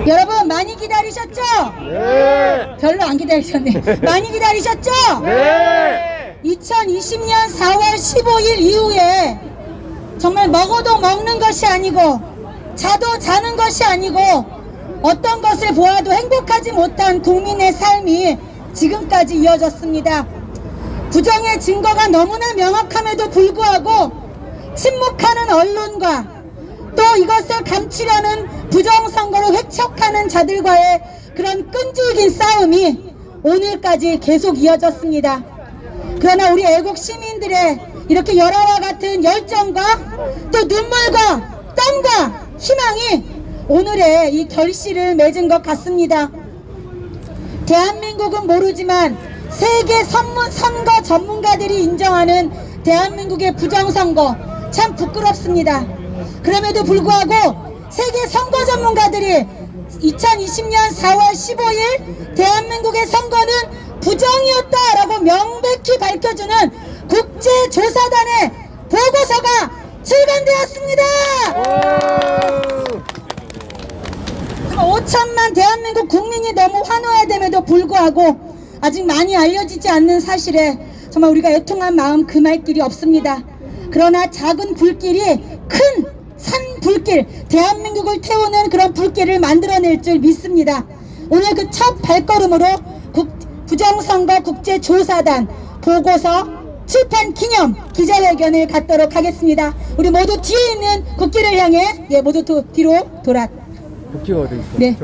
여러분 많이 기다리셨죠? 네. 별로 안 기다리셨네. 많이 기다리셨죠? 네. 2020년 4월 15일 이후에 정말 먹어도 먹는 것이 아니고 자도 자는 것이 아니고 어떤 것을 보아도 행복하지 못한 국민의 삶이 지금까지 이어졌습니다. 부정의 증거가 너무나 명확함에도 불구하고 침묵하는 언론과 또 이것을 감추려는 부정선거로 회척하는 자들과의 그런 끈질긴 싸움이 오늘까지 계속 이어졌습니다. 그러나 우리 애국 시민들의 이렇게 열화와 같은 열정과 또 눈물과 땀과 희망이 오늘의 이 결실을 맺은 것 같습니다. 대한민국은 모르지만 세계 선거 전문가들이 인정하는 대한민국의 부정선거 참 부끄럽습니다. 그럼에도 불구하고 세계 선거 전문가들이 2020년 4월 15일 대한민국의 선거는 부정이었다라고 명백히 밝혀주는 국제조사단의 보고서가 출간되었습니다. 5천만 대한민국 국민이 너무 환호해됨에도 불구하고 아직 많이 알려지지 않는 사실에 정말 우리가 애통한 마음 금할 길이 없습니다. 그러나 작은 불길이 큰 산 불길, 대한민국을 태우는 그런 불길을 만들어낼 줄 믿습니다. 오늘 그 첫 발걸음으로 부정선거 국제조사단 보고서 출판 기념 기자회견을 갖도록 하겠습니다. 우리 모두 뒤에 있는 국기를 향해 모두 뒤로 돌아. 국기가 어디 있어? 네.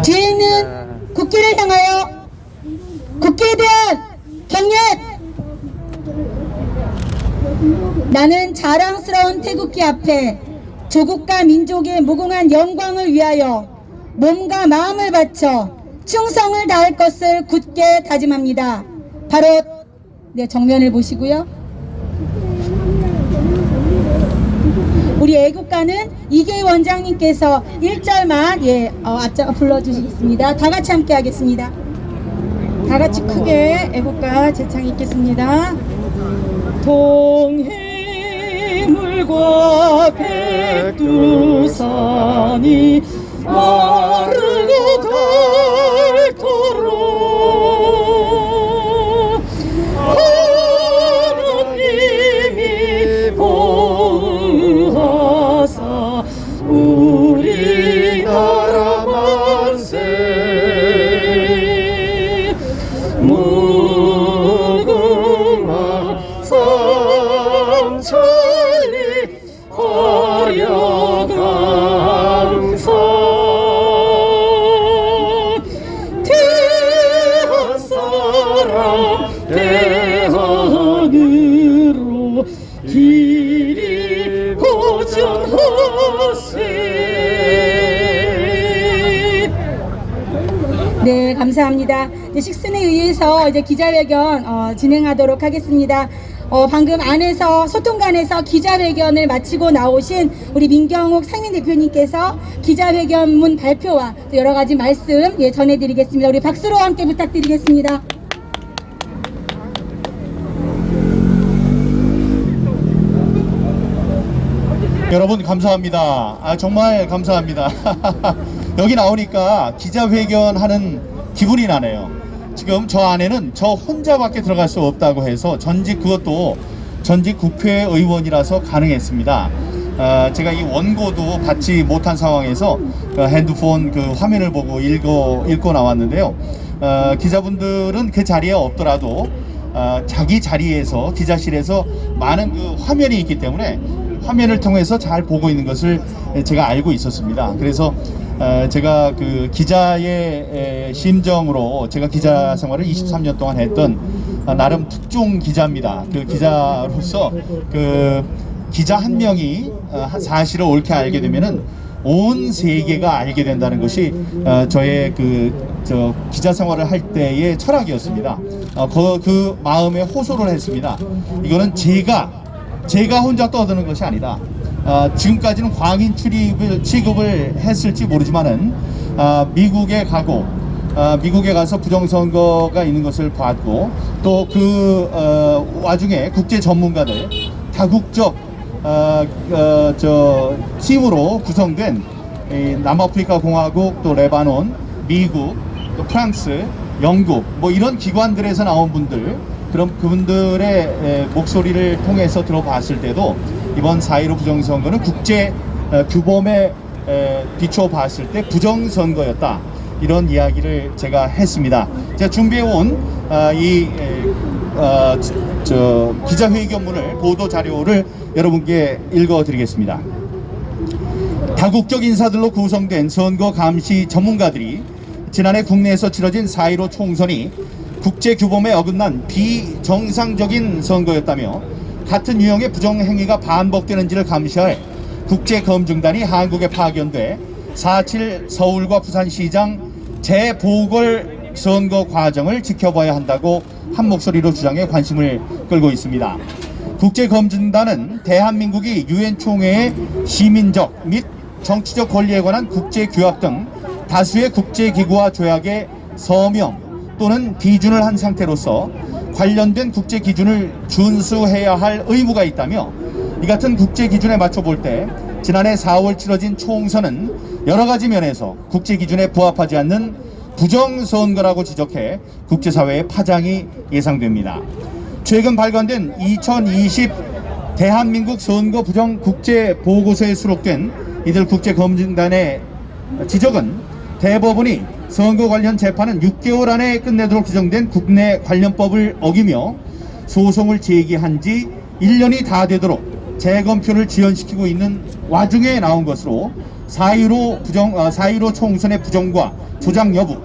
뒤에 있는 국기를 향하여 국기에 대한 경례. 나는 자랑스러운 태극기 앞에 조국과 민족의 무궁한 영광을 위하여 몸과 마음을 바쳐 충성을 다할 것을 굳게 다짐합니다. 바로 정면을 보시고요. 우리 애국가는 이계희 원장님께서 1절만 앞장 불러주시겠습니다. 다 같이 함께 하겠습니다. 다 같이 크게 애국가 재창 읽겠습니다. 동해물과 백두산이 마르고 닳도록 하느님이 보호하사 우리나라 만세 무궁화 삼천리 화려강산 대한사람 대한으로 길이 보전하세. 네, 감사합니다. 식순에 의해서 이제 기자회견 진행하도록 하겠습니다. 방금 안에서 소통관에서 기자회견을 마치고 나오신 우리 민경욱 상임대표님께서 기자회견문 발표와 또 여러 가지 말씀 전해드리겠습니다. 우리 박수로 함께 부탁드리겠습니다. 여러분 감사합니다. 정말 감사합니다. 여기 나오니까 기자회견 하는 기분이 나네요. 지금 저 안에는 저 혼자밖에 들어갈 수 없다고 해서 그것도 전직 국회의원이라서 가능했습니다. 제가 이 원고도 받지 못한 상황에서 핸드폰 그 화면을 보고 읽고 나왔는데요. 기자분들은 그 자리에 없더라도 자기 자리에서 기자실에서 많은 그 화면이 있기 때문에 화면을 통해서 잘 보고 있는 것을 제가 알고 있었습니다. 그래서 제가 그 기자의 심정으로 제가 기자 생활을 23년 동안 했던 나름 특종 기자입니다. 그 기자로서 그 기자 한 명이 사실을 옳게 알게 되면은 온 세계가 알게 된다는 것이 저의 기자 생활을 할 때의 철학이었습니다. 그 마음에 호소를 했습니다. 이거는 제가 혼자 떠드는 것이 아니다. 지금까지는 광인 취급을 했을지 모르지만은 미국에 가서 부정선거가 있는 것을 봤고 또 그 와중에 국제 전문가들 다국적 팀으로 구성된 남아프리카 공화국, 또 레바논, 미국, 또 프랑스, 영국 뭐 이런 기관들에서 나온 분들, 그럼 그분들의 목소리를 통해서 들어봤을 때도 이번 4.15 부정선거는 국제 규범에 비춰 봤을 때 부정선거였다, 이런 이야기를 제가 했습니다. 제가 준비해온 기자회견문을, 보도 자료를 여러분께 읽어드리겠습니다. 다국적 인사들로 구성된 선거 감시 전문가들이 지난해 국내에서 치러진 4.15 총선이 국제 규범에 어긋난 비정상적인 선거였다며 같은 유형의 부정행위가 반복되는지를 감시할 국제검증단이 한국에 파견돼 4.7 서울과 부산시장 재보궐 선거 과정을 지켜봐야 한다고 한 목소리로 주장해 관심을 끌고 있습니다. 국제검증단은 대한민국이 유엔 총회의 시민적 및 정치적 권리에 관한 국제규약 등 다수의 국제기구와 조약에 서명 또는 비준을 한 상태로서 관련된 국제기준을 준수해야 할 의무가 있다며, 이 같은 국제기준에 맞춰 볼 때 지난해 4월 치러진 총선은 여러가지 면에서 국제기준에 부합하지 않는 부정선거라고 지적해 국제사회의 파장이 예상됩니다. 최근 발간된 2020 대한민국 선거 부정 국제보고서에 수록된 이들 국제검증단의 지적은 대법원이 선거 관련 재판은 6개월 안에 끝내도록 규정된 국내 관련법을 어기며 소송을 제기한 지 1년이 다 되도록 재검표를 지연시키고 있는 와중에 나온 것으로 4.15 총선의 부정과 조작 여부,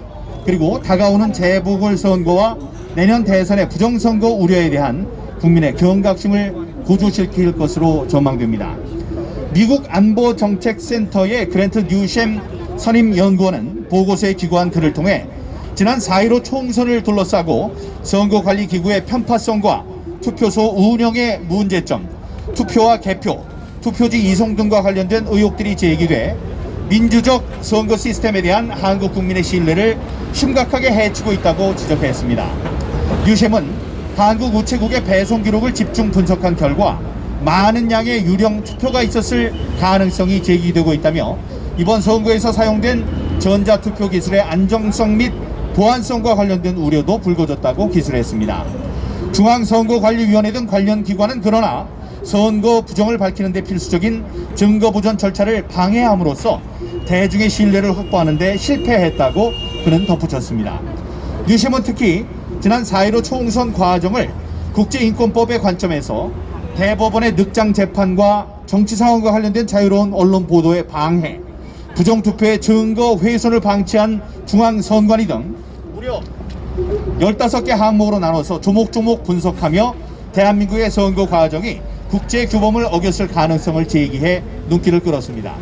그리고 다가오는 재보궐선거와 내년 대선의 부정선거 우려에 대한 국민의 경각심을 고조시킬 것으로 전망됩니다. 미국 안보정책센터의 그랜트 뉴셴 선임연구원은 보고서에 기고한 글을 통해 지난 4.15 총선을 둘러싸고 선거관리기구의 편파성과 투표소 운영의 문제점, 투표와 개표, 투표지 이송 등과 관련된 의혹들이 제기돼 민주적 선거 시스템에 대한 한국 국민의 신뢰를 심각하게 해치고 있다고 지적했습니다. 뉴셴은 한국 우체국의 배송 기록을 집중 분석한 결과 많은 양의 유령 투표가 있었을 가능성이 제기되고 있다며, 이번 선거에서 사용된 전자투표 기술의 안정성 및 보안성과 관련된 우려도 불거졌다고 기술했습니다. 중앙선거관리위원회 등 관련 기관은 그러나 선거 부정을 밝히는 데 필수적인 증거보전 절차를 방해함으로써 대중의 신뢰를 확보하는 데 실패했다고 그는 덧붙였습니다. 뉴셴은 특히 지난 4.15 총선 과정을 국제인권법의 관점에서 대법원의 늑장 재판과 정치 상황과 관련된 자유로운 언론 보도의 방해, 부정투표의 증거 훼손을 방치한 중앙선관위 등 무려 15개 항목으로 나눠서 조목조목 분석하며 대한민국의 선거 과정이 국제 규범을 어겼을 가능성을 제기해 눈길을 끌었습니다.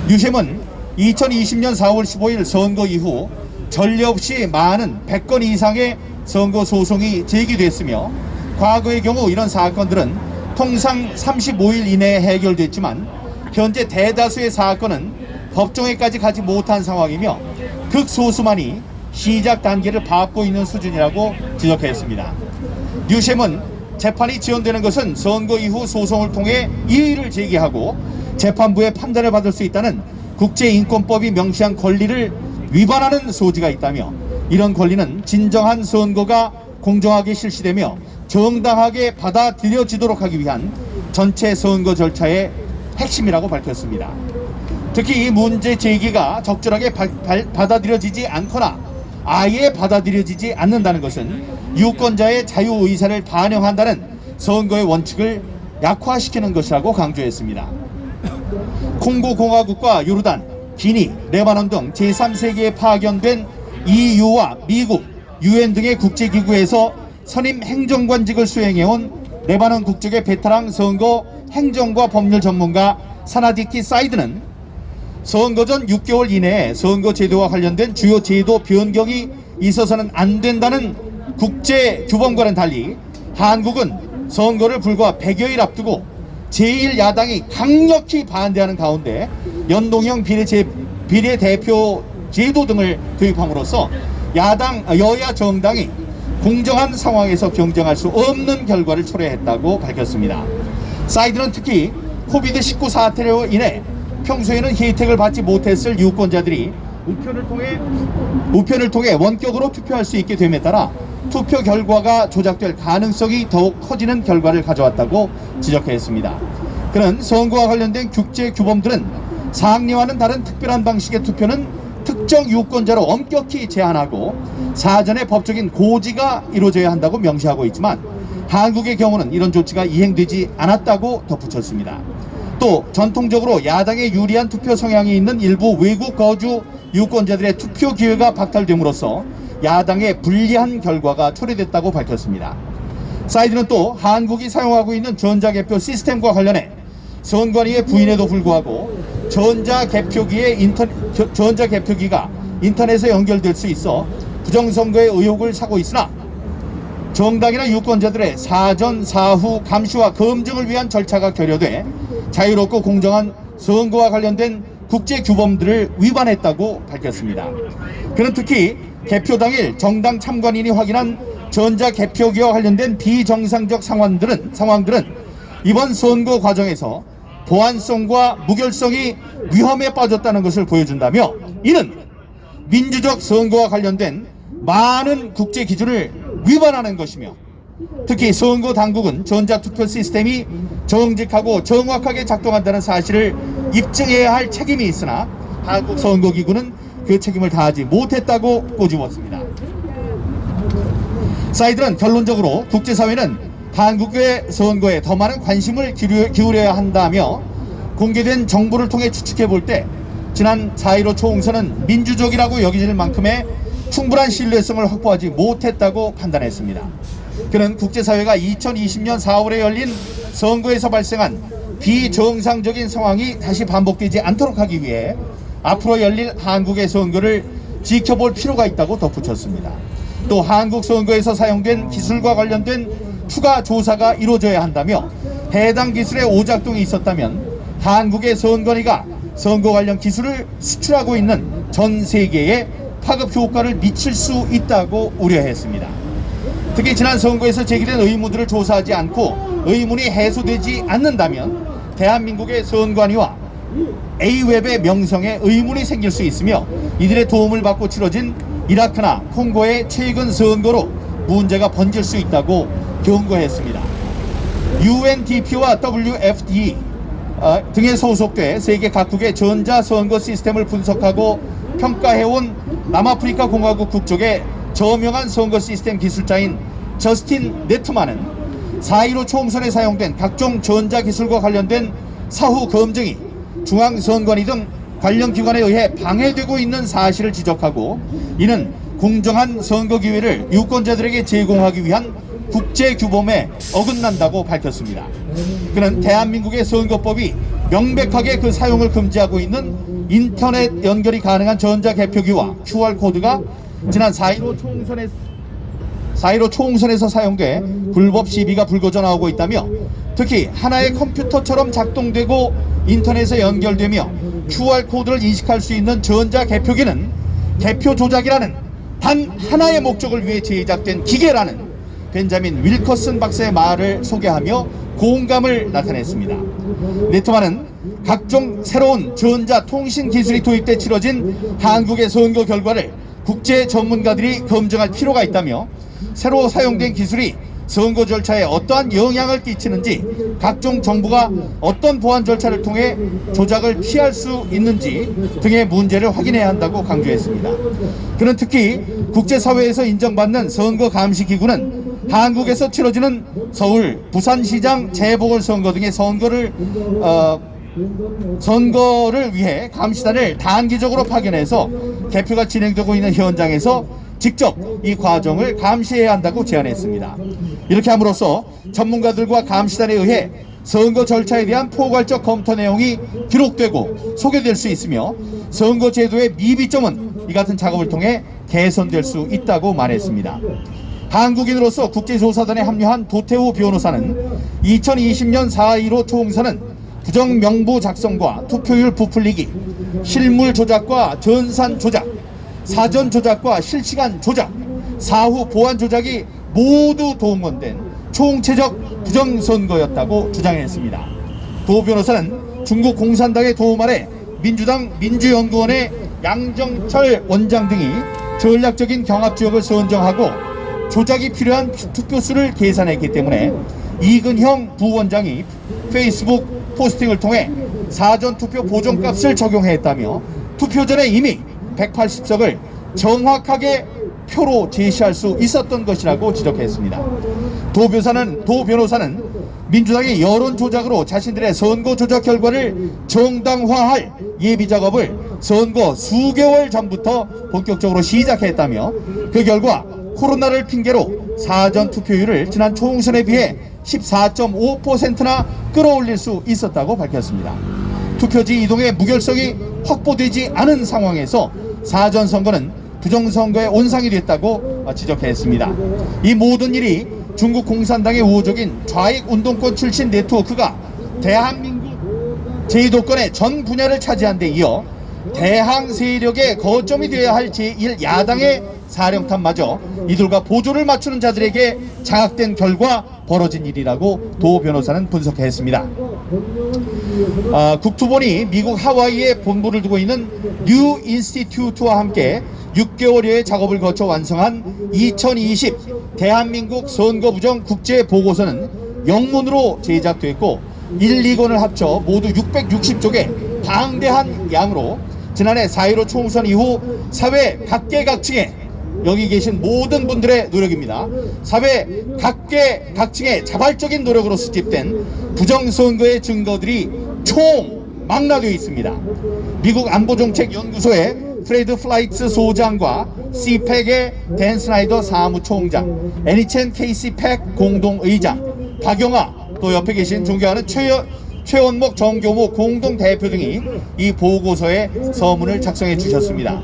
뉴셴은 2020년 4월 15일 선거 이후 전례 없이 많은 100건 이상의 선거 소송이 제기됐으며, 과거의 경우 이런 사건들은 통상 35일 이내에 해결됐지만 현재 대다수의 사건은 법정에까지 가지 못한 상황이며 극소수만이 시작 단계를 밟고 있는 수준이라고 지적했습니다. 뉴셴은 재판이 지연되는 것은 선거 이후 소송을 통해 이의를 제기하고 재판부의 판단을 받을 수 있다는 국제인권법이 명시한 권리를 위반하는 소지가 있다며, 이런 권리는 진정한 선거가 공정하게 실시되며 정당하게 받아들여지도록 하기 위한 전체 선거 절차의 핵심이라고 밝혔습니다. 특히 이 문제 제기가 적절하게 받아들여지지 않거나 아예 받아들여지지 않는다는 것은 유권자의 자유의사를 반영한다는 선거의 원칙을 약화시키는 것이라고 강조했습니다. 콩고 공화국과 요르단, 기니, 레바논 등 제3세계에 파견된 EU와 미국, UN 등의 국제기구에서 선임 행정관직을 수행해온 레바논 국적의 베테랑 선거 행정과 법률 전문가 사나디키 사이드는 선거 전 6개월 이내에 선거 제도와 관련된 주요 제도 변경이 있어서는 안 된다는 국제 규범과는 달리 한국은 선거를 불과 100여일 앞두고 제1야당이 강력히 반대하는 가운데 연동형 비례대표 제도 등을 도입함으로써 여야 정당이 공정한 상황에서 경쟁할 수 없는 결과를 초래했다고 밝혔습니다. 사이드는 특히 코비드-19 사태로 인해 평소에는 혜택을 받지 못했을 유권자들이 우편을 통해 원격으로 투표할 수 있게 됨에 따라 투표 결과가 조작될 가능성이 더욱 커지는 결과를 가져왔다고 지적했습니다. 그는 선거와 관련된 국제 규범들은 상례와는 다른 특별한 방식의 투표는 특정 유권자로 엄격히 제한하고 사전에 법적인 고지가 이루어져야 한다고 명시하고 있지만 한국의 경우는 이런 조치가 이행되지 않았다고 덧붙였습니다. 또 전통적으로 야당에 유리한 투표 성향이 있는 일부 외국 거주 유권자들의 투표 기회가 박탈됨으로써 야당에 불리한 결과가 초래됐다고 밝혔습니다. 사이드는 또 한국이 사용하고 있는 전자개표 시스템과 관련해 선관위의 부인에도 불구하고 전자개표기가 인터넷에 연결될 수 있어 부정선거의 의혹을 사고 있으나 정당이나 유권자들의 사전, 사후 감시와 검증을 위한 절차가 결여돼 자유롭고 공정한 선거와 관련된 국제 규범들을 위반했다고 밝혔습니다. 그는 특히 개표 당일 정당 참관인이 확인한 전자개표기와 관련된 비정상적 상황들은 이번 선거 과정에서 보안성과 무결성이 위험에 빠졌다는 것을 보여준다며 이는 민주적 선거와 관련된 많은 국제 기준을 위반하는 것이며 특히 선거 당국은 전자투표 시스템이 정직하고 정확하게 작동한다는 사실을 입증해야 할 책임이 있으나 한국 선거기구는 그 책임을 다하지 못했다고 꼬집었습니다. 사이드는 결론적으로 국제사회는 한국의 선거에 더 많은 관심을 기울여야 한다며 공개된 정보를 통해 추측해볼 때 지난 4.15 총선은 민주적이라고 여겨질 만큼의 충분한 신뢰성을 확보하지 못했다고 판단했습니다. 그는 국제사회가 2020년 4월에 열린 선거에서 발생한 비정상적인 상황이 다시 반복되지 않도록 하기 위해 앞으로 열릴 한국의 선거를 지켜볼 필요가 있다고 덧붙였습니다. 또 한국 선거에서 사용된 기술과 관련된 추가 조사가 이루어져야 한다며 해당 기술에 오작동이 있었다면 한국의 선관위가 선거 관련 기술을 수출하고 있는 전 세계에 파급 효과를 미칠 수 있다고 우려했습니다. 특히 지난 선거에서 제기된 의문들을 조사하지 않고 의문이 해소되지 않는다면 대한민국의 선관위와 A웹의 명성에 의문이 생길 수 있으며 이들의 도움을 받고 치러진 이라크나 콩고의 최근 선거로 문제가 번질 수 있다고 경고했습니다. UNDP와 WFD 등에 소속돼 세계 각국의 전자선거 시스템을 분석하고 평가해온 남아프리카 공화국 국적의 저명한 선거 시스템 기술자인 저스틴 네트만은 4.15 총선에 사용된 각종 전자기술과 관련된 사후 검증이 중앙선관위 등 관련 기관에 의해 방해되고 있는 사실을 지적하고 이는 공정한 선거 기회를 유권자들에게 제공하기 위한 국제 규범에 어긋난다고 밝혔습니다. 그는 대한민국의 선거법이 명백하게 그 사용을 금지하고 있는 인터넷 연결이 가능한 전자개표기와 QR코드가 지난 4.15 총선에서 사용돼 불법 시비가 불거져 나오고 있다며 특히 하나의 컴퓨터처럼 작동되고 인터넷에 연결되며 QR코드를 인식할 수 있는 전자개표기는 개표 조작이라는 단 하나의 목적을 위해 제작된 기계라는 벤자민 윌커슨 박사의 말을 소개하며 공감을 나타냈습니다. 네트만은 각종 새로운 전자통신 기술이 도입돼 치러진 한국의 선거 결과를 국제 전문가들이 검증할 필요가 있다며 새로 사용된 기술이 선거 절차에 어떠한 영향을 끼치는지 각종 정부가 어떤 보안 절차를 통해 조작을 피할 수 있는지 등의 문제를 확인해야 한다고 강조했습니다. 그는 특히 국제사회에서 인정받는 선거감시기구는 한국에서 치러지는 서울, 부산시장, 재보궐선거 등의 선거를 위해 감시단을 단기적으로 파견해서 개표가 진행되고 있는 현장에서 직접 이 과정을 감시해야 한다고 제안했습니다. 이렇게 함으로써 전문가들과 감시단에 의해 선거 절차에 대한 포괄적 검토 내용이 기록되고 소개될 수 있으며 선거 제도의 미비점은 이 같은 작업을 통해 개선될 수 있다고 말했습니다. 한국인으로서 국제조사단에 합류한 도태우 변호사는 2020년 4.15 총선은 부정명부 작성과 투표율 부풀리기, 실물 조작과 전산 조작, 사전 조작과 실시간 조작, 사후 보안 조작이 모두 동원된 총체적 부정선거였다고 주장했습니다. 도 변호사는 중국 공산당의 도움 아래 민주당 민주연구원의 양정철 원장 등이 전략적인 경합지역을 선정하고 조작이 필요한 투표수를 계산했기 때문에 이근형 부원장이 페이스북 포스팅을 통해 사전투표 보정값을 적용했다며 투표 전에 이미 180석을 정확하게 표로 제시할 수 있었던 것이라고 지적했습니다. 도 변호사는 민주당이 여론 조작으로 자신들의 선거 조작 결과를 정당화할 예비 작업을 선거 수개월 전부터 본격적으로 시작했다며 그 결과 코로나를 핑계로 사전 투표율을 지난 총선에 비해 14.5%나 끌어올릴 수 있었다고 밝혔습니다. 투표지 이동의 무결성이 확보되지 않은 상황에서 사전 선거는 부정선거의 온상이 됐다고 지적했습니다. 이 모든 일이 중국 공산당의 우호적인 좌익 운동권 출신 네트워크가 대한민국 제도권의 전 분야를 차지한 데 이어 대항 세력의 거점이 되어야 할 제1야당의 사령탑마저 이들과 보조를 맞추는 자들에게 장악된 결과 벌어진 일이라고 도 변호사는 분석했습니다. 국토본이 미국 하와이에 본부를 두고 있는 뉴 인스티튜트와 함께 6개월여의 작업을 거쳐 완성한 2020 대한민국 선거부정 국제보고서는 영문으로 제작됐고 1, 2권을 합쳐 모두 660쪽의 방대한 양으로 지난해 4.15 총선 이후 사회 각계각층에 여기 계신 모든 분들의 노력입니다. 사회 각계각층의 자발적인 노력으로 수집된 부정선거의 증거들이 총망라되어 있습니다. 미국 안보정책연구소의 프레드 플라이츠 소장과 CPEC의 댄 스나이더 사무총장, 애니첸 케이시 팩 공동의장, 박영아, 또 옆에 계신 존경하는 최원목 정교모 공동대표 등이 이 보고서에 서문을 작성해 주셨습니다.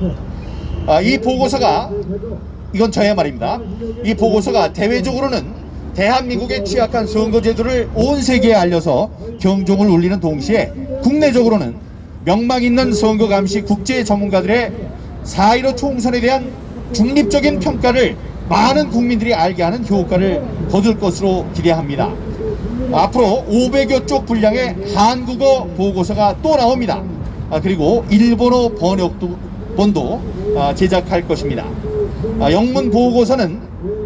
이 보고서가, 이건 저의 말입니다. 이 보고서가 대외적으로는 대한민국의 취약한 선거제도를 온 세계에 알려서 경종을 울리는 동시에 국내적으로는 명망 있는 선거 감시 국제 전문가들의 4.15 총선에 대한 중립적인 평가를 많은 국민들이 알게 하는 효과를 거둘 것으로 기대합니다. 앞으로 500여 쪽 분량의 한국어 보고서가 또 나옵니다. 그리고 일본어 번역본도 제작할 것입니다. 영문 보고서는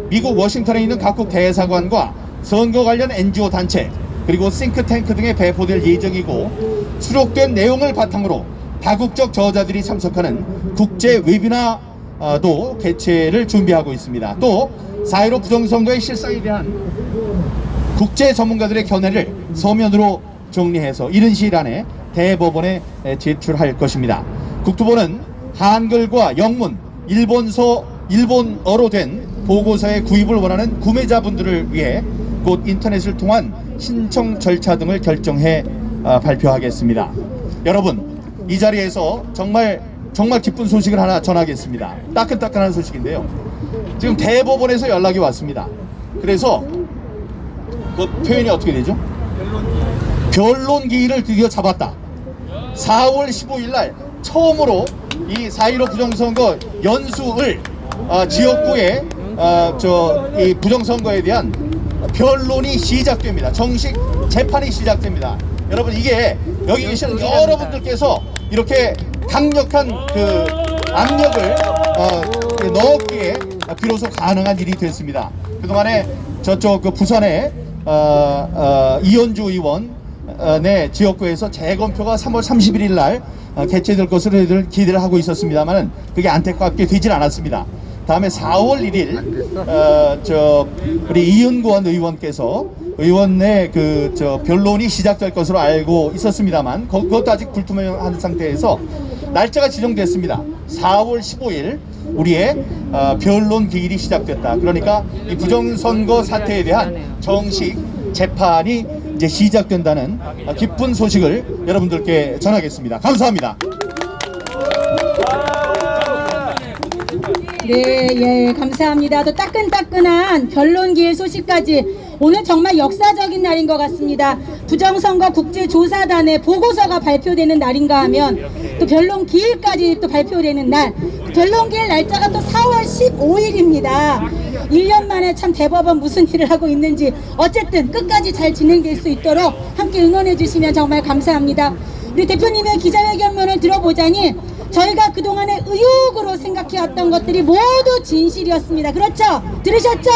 미국 워싱턴에 있는 각국 대사관과 선거 관련 NGO 단체 그리고 싱크탱크 등에 배포될 예정이고 수록된 내용을 바탕으로 다국적 저자들이 참석하는 국제 웨비나도 개최를 준비하고 있습니다. 또 4.15 부정선거의 실상에 대한 국제 전문가들의 견해를 서면으로 정리해서 이른 시일 안에 대법원에 제출할 것입니다. 국토부는 한글과 영문, 일본어로 된 보고서의 구입을 원하는 구매자분들을 위해 곧 인터넷을 통한 신청 절차 등을 결정해 발표하겠습니다. 여러분, 이 자리에서 정말 기쁜 소식을 하나 전하겠습니다. 따끈따끈한 소식인데요. 지금 대법원에서 연락이 왔습니다. 그래서 그 표현이 어떻게 되죠? 변론 기일을 드디어 잡았다. 4월 15일 날 처음으로 이 4.15 부정선거 연수을 지역구에 이 부정선거에 대한 변론이 시작됩니다. 정식 재판이 시작됩니다. 여러분, 이게 여기 계시는 여러분들께서 이렇게 강력한 그 압력을 넣었기에 비로소 가능한 일이 됐습니다. 그동안에 저쪽 그 부산에 이현주 의원의 지역구에서 재검표가 3월 31일 날 개최될 것으로 기대를 하고 있었습니다만 그게 안타깝게 되질 않았습니다. 다음에 4월 1일 우리 이은권 의원께서 의원의 변론이 시작될 것으로 알고 있었습니다만 그것도 아직 불투명한 상태에서 날짜가 지정됐습니다. 4월 15일 우리의 변론 기일이 시작됐다. 그러니까 이 부정선거 사태에 대한 정식 재판이 이제 시작된다는 기쁜 소식을 여러분들께 전하겠습니다. 감사합니다. 네, 감사합니다. 또 따끈따끈한 변론 기일 소식까지 오늘 정말 역사적인 날인 것 같습니다. 부정선거 국제조사단의 보고서가 발표되는 날인가 하면 또 변론 기일까지 또 발표되는 날, 변론 기일 날짜가 또 4월 15일입니다. 1년 만에 참 대법원 무슨 일을 하고 있는지 어쨌든 끝까지 잘 진행될 수 있도록 함께 응원해 주시면 정말 감사합니다. 우리 대표님의 기자회견문을 들어보자니 저희가 그동안의 의혹으로 생각해왔던 것들이 모두 진실이었습니다. 그렇죠? 들으셨죠?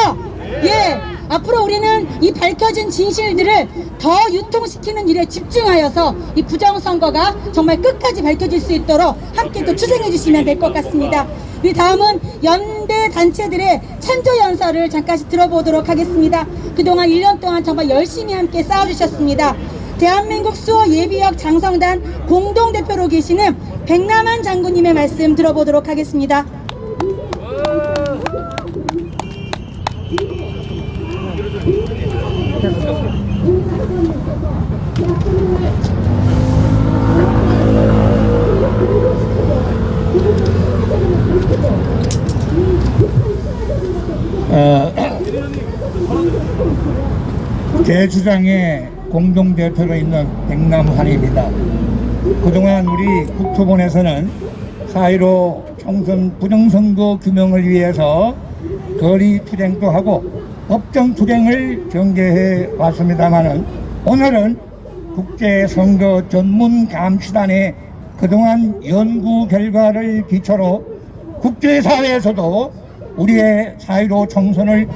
예. 앞으로 우리는 이 밝혀진 진실들을 더 유통시키는 일에 집중하여서 이 부정선거가 정말 끝까지 밝혀질 수 있도록 함께 또 추진해 주시면 될 것 같습니다. 우리 다음은 연대 단체들의 찬조연설을 잠깐씩 들어보도록 하겠습니다. 그동안 1년 동안 정말 열심히 함께 싸워주셨습니다. 대한민국 수호 예비역 장성단 공동대표로 계시는 백남한 장군님의 말씀 들어보도록 하겠습니다. 대주장의 공동대표로 있는 백남환입니다. 그동안 우리 국토본에서는 4.15 총선 부정선거 규명을 위해서 거리 투쟁도 하고 법정 투쟁을 전개해 왔습니다마는 오늘은 국제선거 전문감시단의 그동안 연구 결과를 기초로 국제사회에서도 우리의 4.15 총선을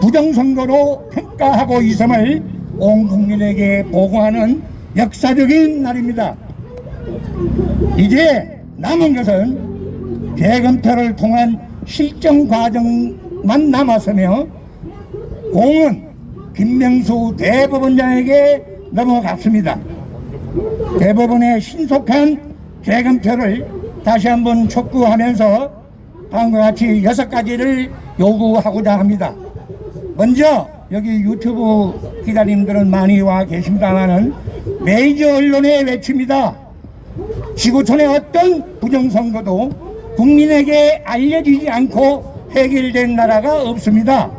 부정선거로 평가하고 있음을 온 국민에게 보고하는 역사적인 날입니다. 이제 남은 것은 재검표를 통한 실정 과정만 남았으며 공은 김명수 대법원장에게 넘어갔습니다. 대법원의 신속한 재검표를 다시 한번 촉구하면서 다음과 같이 6가지를 요구하고자 합니다. 먼저 여기 유튜브 기자님들은 많이 와 계십니다만은 메이저 언론의 외칩니다. 지구촌의 어떤 부정선거도 국민에게 알려지지 않고 해결된 나라가 없습니다.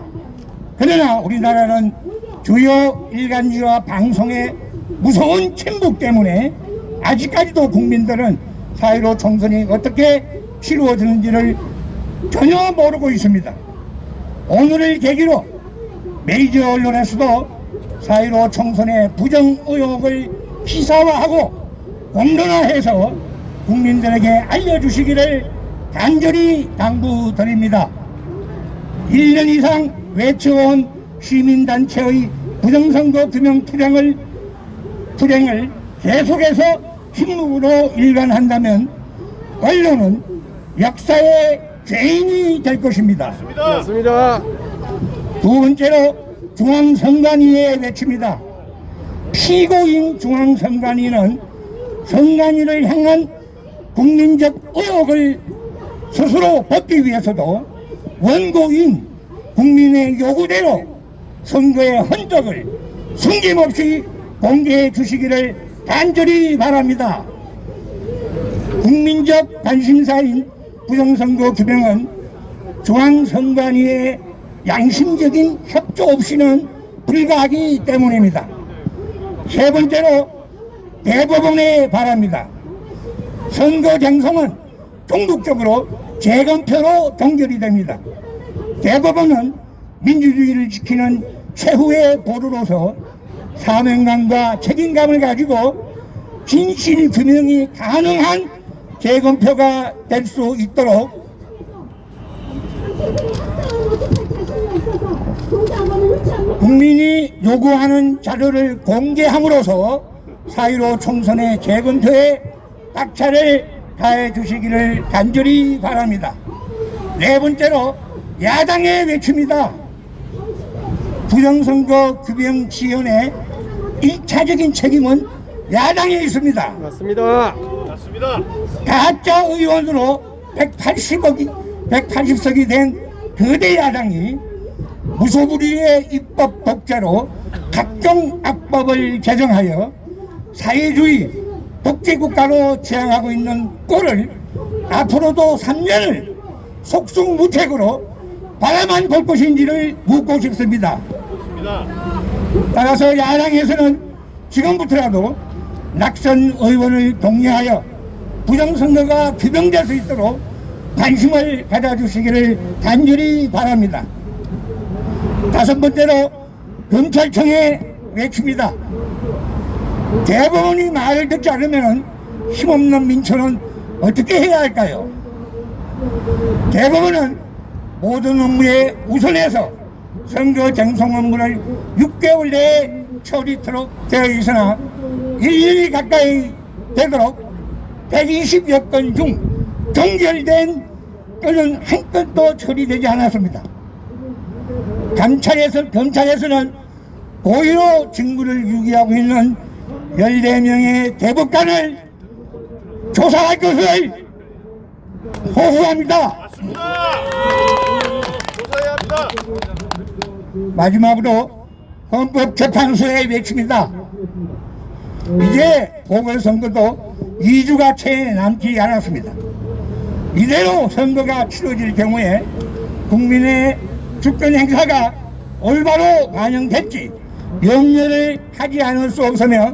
그러나 우리나라는 주요 일간지와 방송의 무서운 침묵 때문에 아직까지도 국민들은 4.15 총선이 어떻게 치루어지는지를 전혀 모르고 있습니다. 오늘을 계기로 메이저 언론에서도 4.15 총선의 부정 의혹을 기사화하고 공론화해서 국민들에게 알려주시기를 간절히 당부드립니다. 1년 이상 외쳐온 시민단체의 부정선거 규명 투쟁을 계속해서 침묵으로 일관한다면 언론은 역사의 죄인이 될 것입니다. 맞습니다. 두 번째로 중앙선관위에 외칩니다. 피고인 중앙선관위는 선관위를 향한 국민적 의혹을 스스로 벗기 위해서도 원고인 국민의 요구대로 선거의 흔적을 숨김없이 공개해 주시기를 간절히 바랍니다. 국민적 관심사인 부정선거 규명은 중앙선관위의 양심적인 협조 없이는 불가하기 때문입니다. 세 번째로 대법원에 바랍니다. 선거 쟁송은 종국적으로 재검표로 종결이 됩니다. 대법원은 민주주의를 지키는 최후의 보루로서 사명감과 책임감을 가지고 진실 규명이 가능한 재검표가 될 수 있도록 국민이 요구하는 자료를 공개함으로써 4.15 총선의 재검표에 박차를 가해 주시기를 간절히 바랍니다. 네 번째로 야당에 외칩니다. 부정선거 규명 지연의 1차적인 책임은 야당에 있습니다. 맞습니다. 가짜 의원으로 180석이 된 거대 야당이 무소불위의 입법 독재로 각종 악법을 제정하여 사회주의 독재국가로 지향하고 있는 꼴을 앞으로도 3년을 속수무책으로 바라만 볼 것인지를 묻고 싶습니다. 따라서 야당에서는 지금부터라도 낙선 의원을 독려하여 부정선거가 규명될 수 있도록 관심을 가져주시기를 간절히 바랍니다. 다섯 번째로 검찰청에 외칩니다. 대법원이 말을 듣지 않으면 힘없는 민초는 어떻게 해야 할까요? 대법원은 모든 업무에 우선해서 선거 쟁송 업무를 6개월 내에 처리토록 되어 있으나 1년이 가까이 되도록 120여 건 중 종결된 건은 한 건도 처리되지 않았습니다. 검찰에서는 고의로 직무를 유기하고 있는 14명의 대법관을 조사할 것을 호소합니다. 조사해야 합니다. 마지막으로 헌법재판소에 외칩니다. 이제 보궐선거도 2주가 채 남지 않았습니다. 이대로 선거가 치러질 경우에 국민의 주권 행사가 올바로 반영됐지 염려를 하지 않을 수 없으며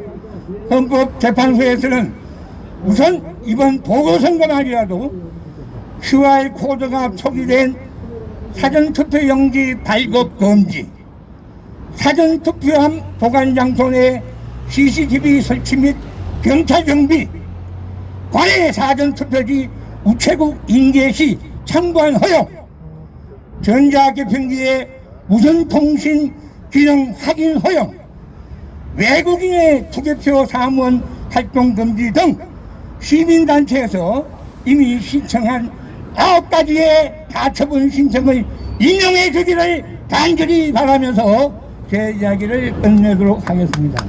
헌법재판소에서는 우선 이번 보궐선거만이라도 QR코드가 표기된 사전투표용지 발급 금지, 사전투표함 보관장소 내 CCTV 설치 및 경찰 정비, 관내 사전투표지 우체국 인계 시 참고한 허용, 전자개표기의 무선통신 기능 확인 허용, 외국인의 투개표 사무원 활동 금지 등 시민단체에서 이미 신청한 9가지의 가처분 신청을 인용해 주기를 간절히 바라면서 제 이야기를 끝내도록 하겠습니다.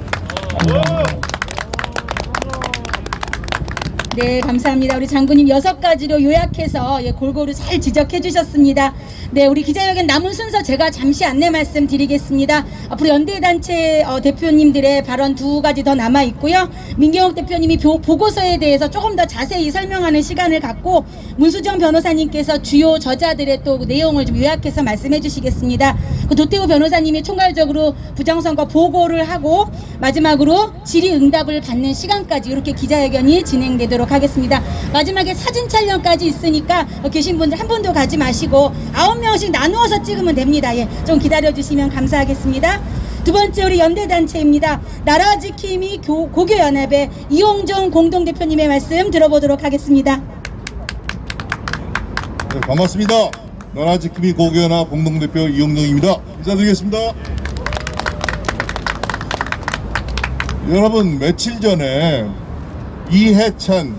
네, 감사합니다. 우리 장군님 6가지로 요약해서 골고루 잘 지적해 주셨습니다. 네, 우리 기자회견 남은 순서 제가 잠시 안내 말씀 드리겠습니다. 앞으로 연대단체 대표님들의 발언 2가지 더 남아 있고요. 민경욱 대표님이 보고서에 대해서 조금 더 자세히 설명하는 시간을 갖고 문수정 변호사님께서 주요 저자들의 또 내용을 좀 요약해서 말씀해 주시겠습니다. 도태우 변호사님이 총괄적으로 부정선거 보고를 하고 마지막으로 질의응답을 받는 시간까지 이렇게 기자회견이 진행되도록 하겠습니다. 마지막에 사진 촬영까지 있으니까 계신 분들 한 분도 가지 마시고 9명씩 나누어서 찍으면 됩니다. 예, 좀 기다려주시면 감사하겠습니다. 두 번째 우리 연대단체입니다. 나라지킴이 고교연합의 이홍정 공동대표님의 말씀 들어보도록 하겠습니다. 네, 반갑습니다. 나라지킴이 고교연합 공동대표 이홍정입니다. 인사드리겠습니다. 여러분, 며칠 전에 이해찬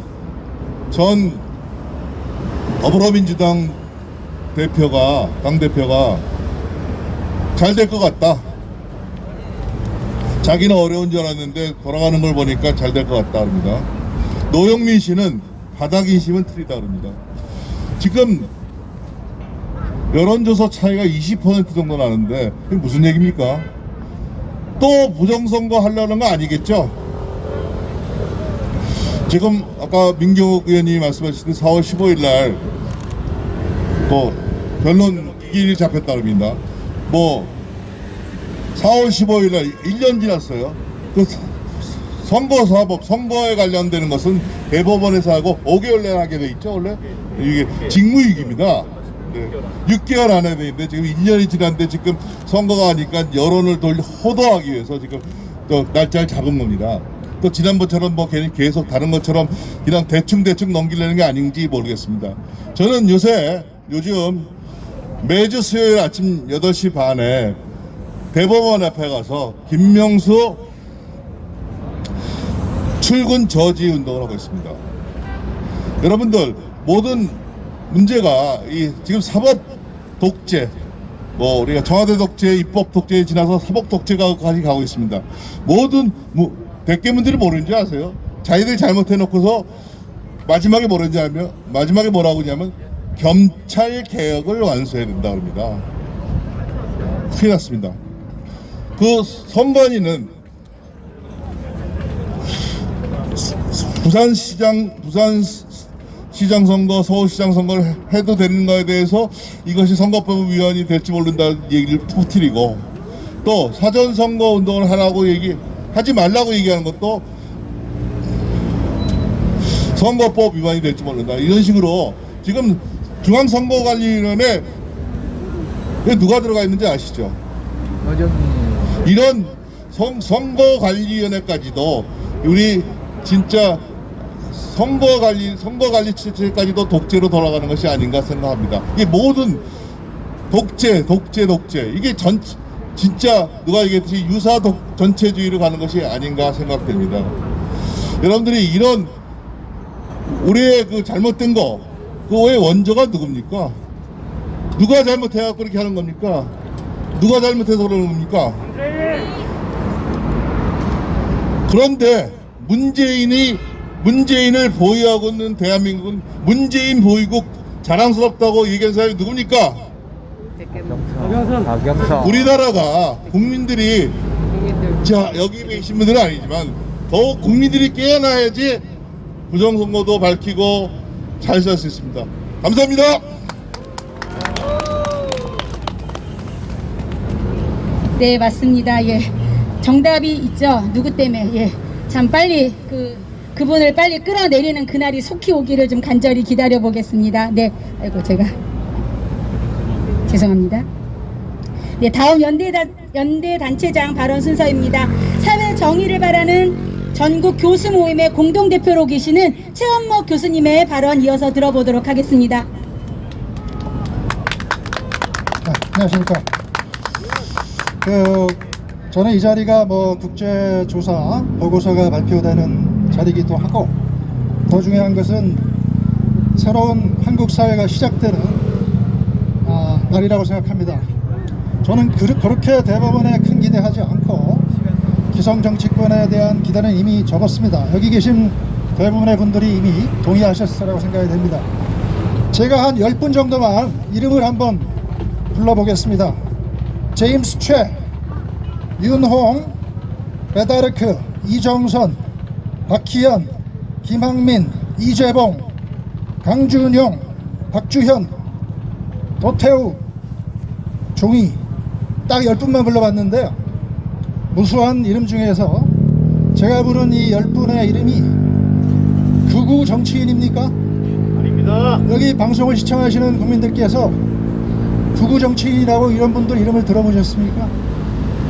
전 더불어민주당 당대표가 잘 될 것 같다. 자기는 어려운 줄 알았는데 돌아가는 걸 보니까 잘 될 것 같다 합니다. 노영민 씨는 바닥이시면 틀리다 그럽니다. 지금 여론조사 차이가 20% 정도 나는데 이게 무슨 얘기입니까? 또 부정선거 하려는 거 아니겠죠? 지금 아까 민경욱 의원님이 말씀하신 4월 15일 날 뭐 변론 기일이 잡혔다 그럽니다. 뭐 4월 15일 날 1년 지났어요. 그 선거사법, 선거에 관련되는 것은 대법원에서 하고 5개월 내에 하게 돼 있죠, 원래? 이게 직무유기입니다. 네. 6개월 안에 돼 있는데 지금 1년이 지났는데 지금 선거가 하니까 여론을 호도하기 위해서 지금 또 날짜를 잡은 겁니다. 또 지난번처럼 뭐 계속 다른 것처럼 그냥 대충 넘기려는 게 아닌지 모르겠습니다. 저는 요즘 매주 수요일 아침 8시 반에 대법원 앞에 가서 김명수 출근 저지 운동을 하고 있습니다. 여러분들, 모든 문제가 지금 사법 독재, 뭐 우리가 청와대 독재, 입법 독재에 지나서 사법 독재까지 가고 있습니다. 모든 대깨문들이 모르는지 아세요? 자기들이 잘못해놓고서 마지막에 뭐라고 하냐면 검찰 개혁을 완수해야 된다 그럽니다. 큰일 났습니다. 그 선관위는 부산시장 선거, 서울시장 선거를 해도 되는 거에 대해서 이것이 선거법 위반이 될지 모른다는 얘기를 터뜨리고, 또 사전선거 운동을 하라고 하지 말라고 얘기하는 것도 선거법 위반이 될지 모른다. 이런 식으로 지금 중앙선거관리위원회 누가 들어가 있는지 아시죠? 노정희. 이런 선거관리위원회까지도 우리 진짜 선거관리 체제까지도 독재로 돌아가는 것이 아닌가 생각합니다. 이게 모든 독재. 이게 진짜 누가 얘기했듯이 유사 전체주의로 가는 것이 아닌가 생각됩니다. 여러분들이 이런 우리의 그 잘못된 거, 그거의 원조가 누굽니까? 누가 잘못해갖고 그렇게 하는 겁니까? 누가 잘못해서 그러는 겁니까? 그런데 문재인을 보유하고 있는 대한민국은 문재인 보유국 자랑스럽다고 얘기한 사람이 누굽니까? 박영선. 우리나라가 국민들이 자 여기 계신 분들은 아니지만 더욱 국민들이 깨어나야지 부정선거도 밝히고 잘 살 수 있습니다. 감사합니다. 네, 맞습니다. 예. 정답이 있죠. 누구 때문에. 예. 참 빨리 그분을 빨리 끌어내리는 그날이 속히 오기를 좀 간절히 기다려 보겠습니다. 네. 아이고 제가 죄송합니다. 네, 다음 연대 단체장 발언 순서입니다. 사회 정의를 바라는 전국 교수 모임의 공동 대표로 계시는 최원목 교수님의 발언 이어서 들어보도록 하겠습니다. 안녕하십니까. 저는 이 자리가 뭐 국제조사 보고서가 발표되는 자리이기도 하고, 더 중요한 것은 새로운 한국 사회가 시작되는 날이라고 생각합니다. 저는 그렇게 대법원에 큰 기대하지 않고 기성 정치권에 대한 기대는 이미 접었습니다. 여기 계신 대부분의 분들이 이미 동의하셨을 거라고 생각이 됩니다. 제가 한 10분 정도만 이름을 한번 불러보겠습니다. 제임스 최, 윤홍, 베다르크, 이정선, 박희연, 김학민, 이재봉, 강준용, 박주현, 도태우, 종이, 딱 10분만 불러봤는데요. 무수한 이름 중에서 제가 부른 이 10분의 이름이 극우 정치인입니까? 아닙니다. 여기 방송을 시청하시는 국민들께서 극우 정치인이라고 이런 분들 이름을 들어보셨습니까?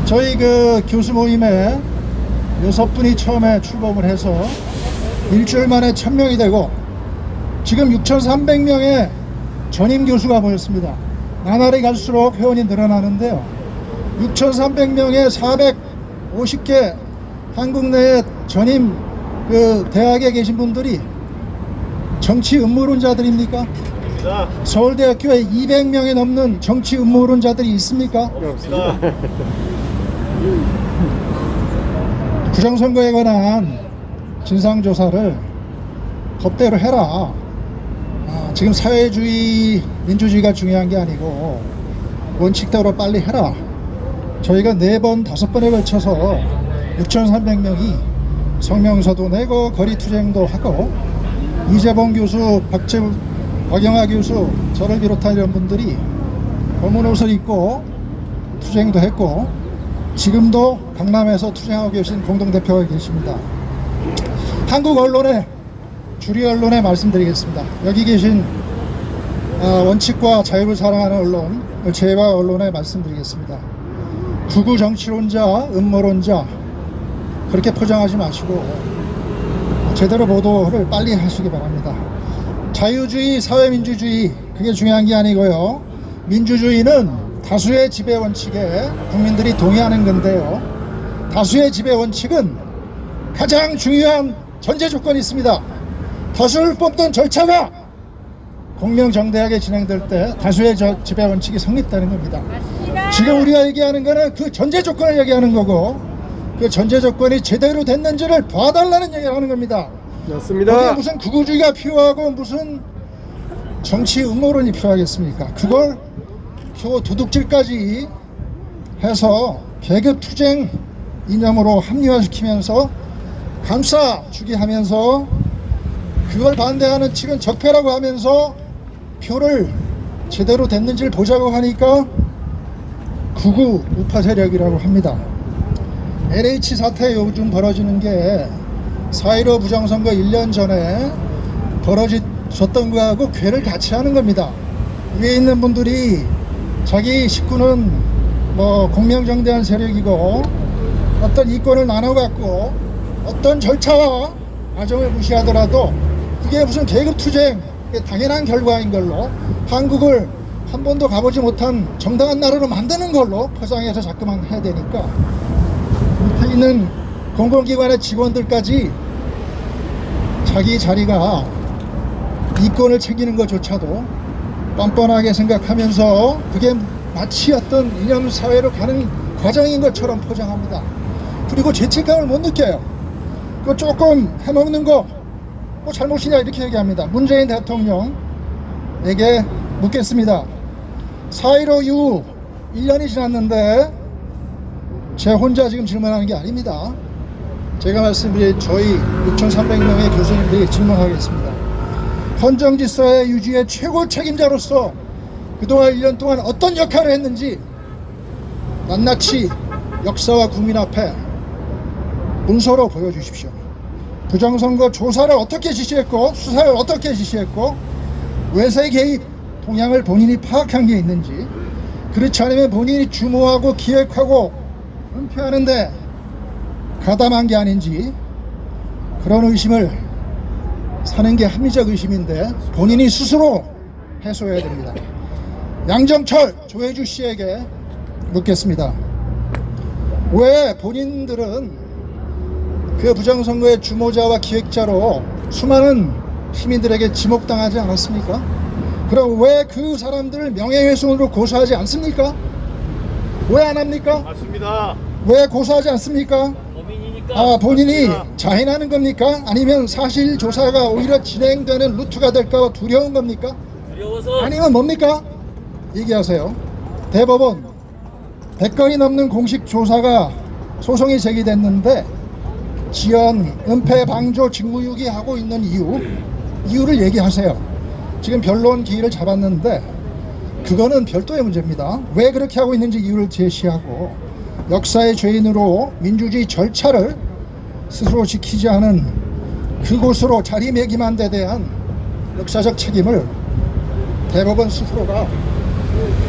저희 그 교수 모임에 6분이 처음에 출범을 해서 일주일 만에 1000명이 되고 지금 6300명의 전임 교수가 모였습니다. 나날이 갈수록 회원이 늘어나는데요. 6300명의 450개 한국 내의 전임 그 대학에 계신 분들이 정치 음모론자들입니까? 아닙니다. 서울대학교에 200명이 넘는 정치 음모론자들이 있습니까? 없습니다. 부정선거에 관한 진상조사를 법대로 해라. 지금 사회주의, 민주주의가 중요한 게 아니고 원칙대로 빨리 해라. 저희가 4번, 5번에 걸쳐서 6,300명이 성명서도 내고 거리투쟁도 하고, 이재봉 교수, 박영하 교수, 저를 비롯한 이런 분들이 검은 옷을 입고 투쟁도 했고 지금도 강남에서 투쟁하고 계신 공동대표가 계십니다. 한국 언론에, 주류 언론에 말씀드리겠습니다. 여기 계신 원칙과 자유를 사랑하는 언론, 제와 언론에 말씀드리겠습니다. 극우 정치론자, 음모론자 그렇게 포장하지 마시고 제대로 보도를 빨리 하시기 바랍니다. 자유주의, 사회민주주의 그게 중요한 게 아니고요. 민주주의는 다수의 지배 원칙에 국민들이 동의하는 건데요. 다수의 지배 원칙은 가장 중요한 전제 조건이 있습니다. 다수를 뽑던 절차가 공명정대하게 진행될 때 다수의 지배 원칙이 성립되는 겁니다. 지금 우리가 얘기하는 거는 그 전제 조건을 얘기하는 거고, 그 전제 조건이 제대로 됐는지를 봐달라는 얘기를 하는 겁니다. 맞습니다. 무슨 극우주의가 필요하고 무슨 정치 음모론이 필요하겠습니까? 그걸 표 도둑질까지 해서 계급 투쟁 이념으로 합리화시키면서 감싸주기 하면서, 그걸 반대하는 측은 적폐라고 하면서 표를 제대로 됐는지를 보자고 하니까 극우 우파 세력이라고 합니다. LH 사태 요즘 벌어지는 게 4.15 부정선거 1년 전에 벌어졌던 거하고 괴를 같이 하는 겁니다. 위에 있는 분들이 자기 식구는 뭐 공명정대한 세력이고 어떤 이권을 나눠 갖고 어떤 절차와 과정을 무시하더라도 그게 무슨 계급투쟁, 당연한 결과인 걸로 한국을 한 번도 가보지 못한 정당한 나라로 만드는 걸로 포장해서 자꾸만 해야 되니까 밑에 있는 공공기관의 직원들까지 자기 자리가 이권을 챙기는 것조차도 뻔뻔하게 생각하면서 그게 마치 어떤 이념사회로 가는 과정인 것처럼 포장합니다. 그리고 죄책감을 못 느껴요. 그 조금 해먹는 거 뭐 잘못이냐 이렇게 얘기합니다. 문재인 대통령에게 묻겠습니다. 4.15 이후 1년이 지났는데 제 혼자 지금 질문하는 게 아닙니다. 제가 말씀드린 저희 6,300명의 교수님들이 질문하겠습니다. 헌정질서의 유지의 최고 책임자로서 그동안 1년 동안 어떤 역할을 했는지 낱낱이 역사와 국민 앞에 문서로 보여주십시오. 부정선거 조사를 어떻게 지시했고 수사를 어떻게 지시했고 외세 개입 동향을 본인이 파악한 게 있는지, 그렇지 않으면 본인이 주모하고 기획하고 은폐하는데 가담한 게 아닌지, 그런 의심을 사는 게 합리적 의심인데 본인이 스스로 해소해야 됩니다. 양정철, 조혜주 씨에게 묻겠습니다. 왜 본인들은 그 부정선거의 주모자와 기획자로 수많은 시민들에게 지목당하지 않았습니까? 그럼 왜 그 사람들을 명예훼손으로 고소하지 않습니까? 왜 안 합니까? 맞습니다. 왜 고소하지 않습니까? 범인이니까. 본인이 자인하는 겁니까? 아니면 사실 조사가 오히려 진행되는 루트가 될까 두려운 겁니까? 두려워서. 아니면 뭡니까? 얘기하세요. 대법원 100건이 넘는 공식 조사가 소송이 제기됐는데 지연, 은폐, 방조, 직무유기 하고 있는 이유를 얘기하세요. 지금 변론 기일을 잡았는데 그거는 별도의 문제입니다. 왜 그렇게 하고 있는지 이유를 제시하고 역사의 죄인으로 민주주의 절차를 스스로 지키지 않은 그곳으로 자리매김한 데 대한 역사적 책임을 대법원 스스로가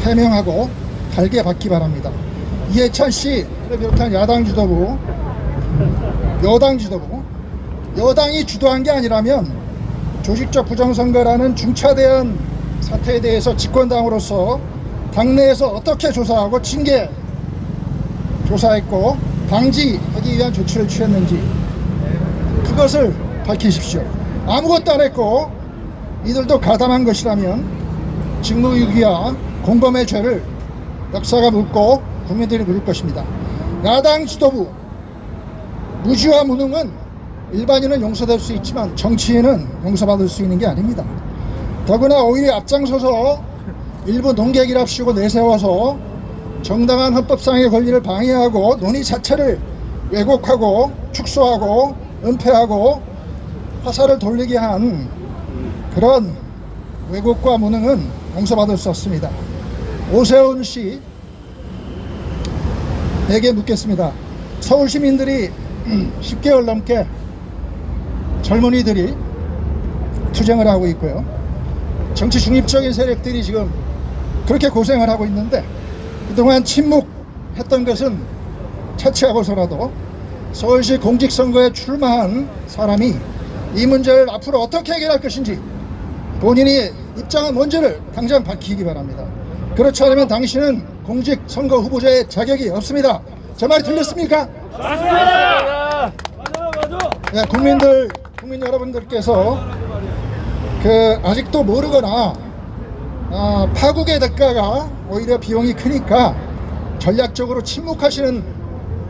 해명하고 달게 받기 바랍니다. 이해찬 씨를 비롯한 야당 지도부, 여당이 주도한 게 아니라면 조직적 부정선거라는 중차대한 사태에 대해서 집권당으로서 당내에서 어떻게 조사하고 징계 조사했고 방지하기 위한 조치를 취했는지 그것을 밝히십시오. 아무것도 안 했고 이들도 가담한 것이라면 직무유기와 공범의 죄를 역사가 묻고 국민들이 물을 것입니다. 야당 지도부, 무지와 무능은 일반인은 용서될 수 있지만 정치인은 용서받을 수 있는 게 아닙니다. 더구나 오히려 앞장서서 일부 농객이랍시고 내세워서 정당한 헌법상의 권리를 방해하고 논의 자체를 왜곡하고 축소하고 은폐하고 화살을 돌리게 한 그런 왜곡과 무능은 용서받을 수 없습니다. 오세훈 씨에게 묻겠습니다. 서울 시민들이 10개월 넘게 젊은이들이 투쟁을 하고 있고요. 정치 중립적인 세력들이 지금 그렇게 고생을 하고 있는데 그동안 침묵했던 것은 차치하고서라도 서울시 공직선거에 출마한 사람이 이 문제를 앞으로 어떻게 해결할 것인지 본인이 입장은 뭔지를 당장 밝히기 바랍니다. 그렇지 않으면 당신은 공직선거 후보자의 자격이 없습니다. 제 말이 들렸습니까? 맞습니다. 네, 국민 여러분들께서 아직도 모르거나 파국의 대가가 오히려 비용이 크니까 전략적으로 침묵하시는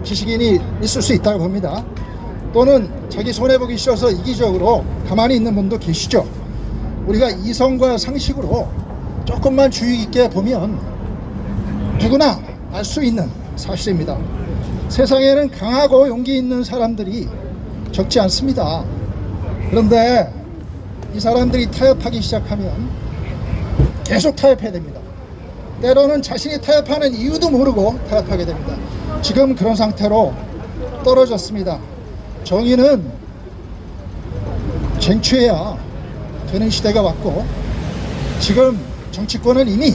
지식인이 있을 수 있다고 봅니다. 또는 자기 손해보기 싫어서 이기적으로 가만히 있는 분도 계시죠. 우리가 이성과 상식으로 조금만 주의 깊게 보면 누구나 알 수 있는 사실입니다. 세상에는 강하고 용기 있는 사람들이 적지 않습니다. 그런데 이 사람들이 타협하기 시작하면 계속 타협해야 됩니다. 때로는 자신이 타협하는 이유도 모르고 타협하게 됩니다. 지금 그런 상태로 떨어졌습니다. 정의는 쟁취해야 되는 시대가 왔고, 지금 정치권은 이미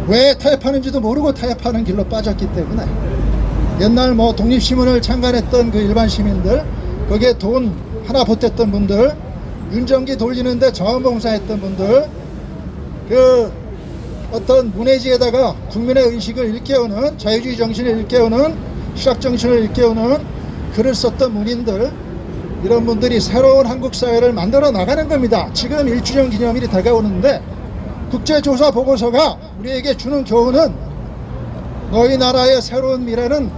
왜 타협하는지도 모르고 타협하는 길로 빠졌기 때문에, 옛날 뭐 독립신문을 창간했던 그 일반 시민들, 거기에 돈 하나 보탰던 분들, 윤정기 돌리는데 자원봉사했던 분들, 그 어떤 문해지에다가 국민의 의식을 일깨우는, 자유주의 정신을 일깨우는, 실학 정신을 일깨우는 글을 썼던 문인들, 이런 분들이 새로운 한국 사회를 만들어 나가는 겁니다. 지금 1주년 기념일이 다가오는데 국제조사 보고서가 우리에게 주는 교훈은, 너희 나라의 새로운 미래는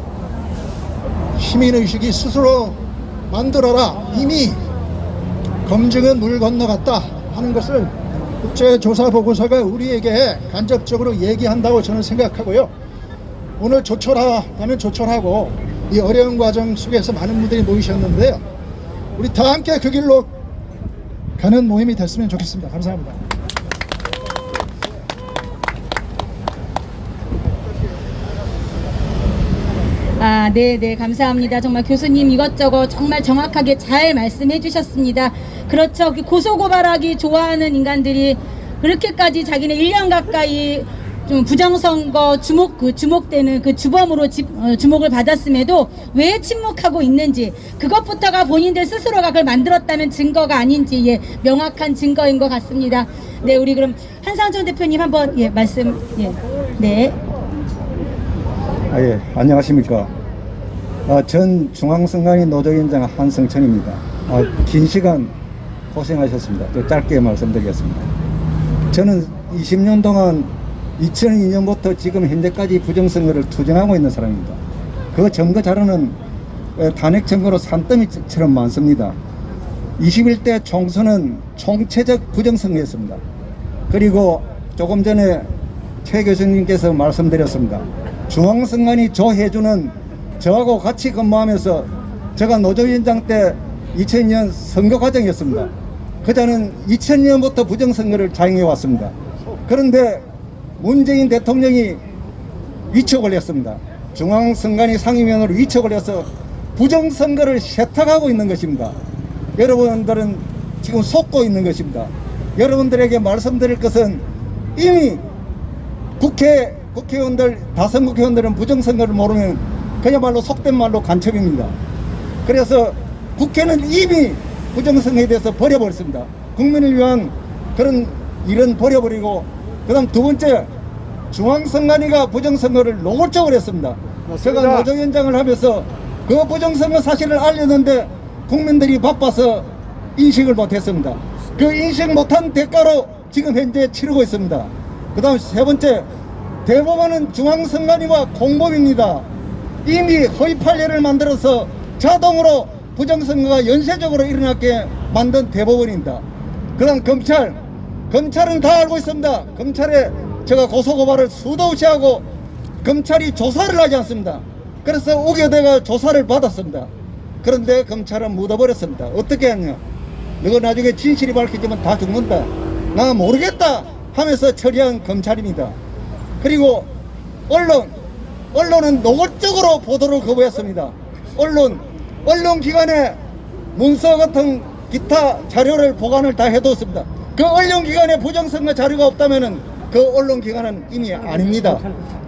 시민의식이 스스로 만들어라. 이미 검증은 물 건너갔다 하는 것을 국제조사 보고서가 우리에게 간접적으로 얘기한다고 저는 생각하고요. 오늘 조촐하다면 조촐하고 이 어려운 과정 속에서 많은 분들이 모이셨는데요. 우리 다 함께 그 길로 가는 모임이 됐으면 좋겠습니다. 감사합니다. 네, 감사합니다. 정말 교수님 이것저것 정말 정확하게 잘 말씀해 주셨습니다. 그렇죠. 고소고발하기 좋아하는 인간들이 그렇게까지 자기네 1년 가까이 좀 부정선거 주목되는 그 주범으로 주목을 받았음에도 왜 침묵하고 있는지, 그것부터가 본인들 스스로가 그걸 만들었다는 증거가 아닌지, 명확한 증거인 것 같습니다. 네, 우리 그럼 한상준 대표님 한번 말씀. 네. 안녕하십니까. 전 중앙선관위 노조위원장 한성천입니다. 긴 시간 고생하셨습니다. 짧게 말씀드리겠습니다. 저는 20년 동안 2002년부터 지금 현재까지 부정선거를 투쟁하고 있는 사람입니다. 그 증거 자료는 탄핵 증거로 산더미처럼 많습니다. 21대 총선은 총체적 부정선거였습니다. 그리고 조금 전에 최 교수님께서 말씀드렸습니다. 중앙선관위 조혜주는 저하고 같이 근무하면서 제가 노조위원장 때 2000년 선거 과정이었습니다. 그자는 2000년부터 부정선거를 자행해 왔습니다. 그런데 문재인 대통령이 위촉을 했습니다. 중앙선관위 상임위원으로 위촉을 해서 부정선거를 세탁하고 있는 것입니다. 여러분들은 지금 속고 있는 것입니다. 여러분들에게 말씀드릴 것은, 이미 국회의원들, 다선 국회의원들은 부정선거를 모르면 그야말로 속된 말로 간첩입니다. 그래서 국회는 이미 부정선거에 대해서 버려버렸습니다. 국민을 위한 그런 일은 버려버리고, 그 다음 두 번째, 중앙선관위가 부정선거를 노골적으로 했습니다. 제가 노조위원장을 하면서 그 부정선거 사실을 알렸는데 국민들이 바빠서 인식을 못했습니다. 그 인식 못한 대가로 지금 현재 치르고 있습니다. 그 다음 세 번째, 대법원은 중앙선관위와 공범입니다. 이미 허위 판례를 만들어서 자동으로 부정선거가 연쇄적으로 일어나게 만든 대법원입니다. 그 다음 검찰은 다 알고 있습니다. 검찰에 제가 고소고발을 수도 없이 하고 검찰이 조사를 하지 않습니다. 그래서 우겨대가 조사를 받았습니다. 그런데 검찰은 묻어버렸습니다. 어떻게 하냐, 너가 나중에 진실이 밝혀지면 다 죽는다, 나 모르겠다 하면서 처리한 검찰입니다. 그리고 언론은 노골적으로 보도를 거부했습니다. 언론기관에 문서 같은 기타 자료를 보관을 다 해뒀습니다. 그 언론기관에 부정선거 자료가 없다면은 그 언론기관은 이미 아닙니다.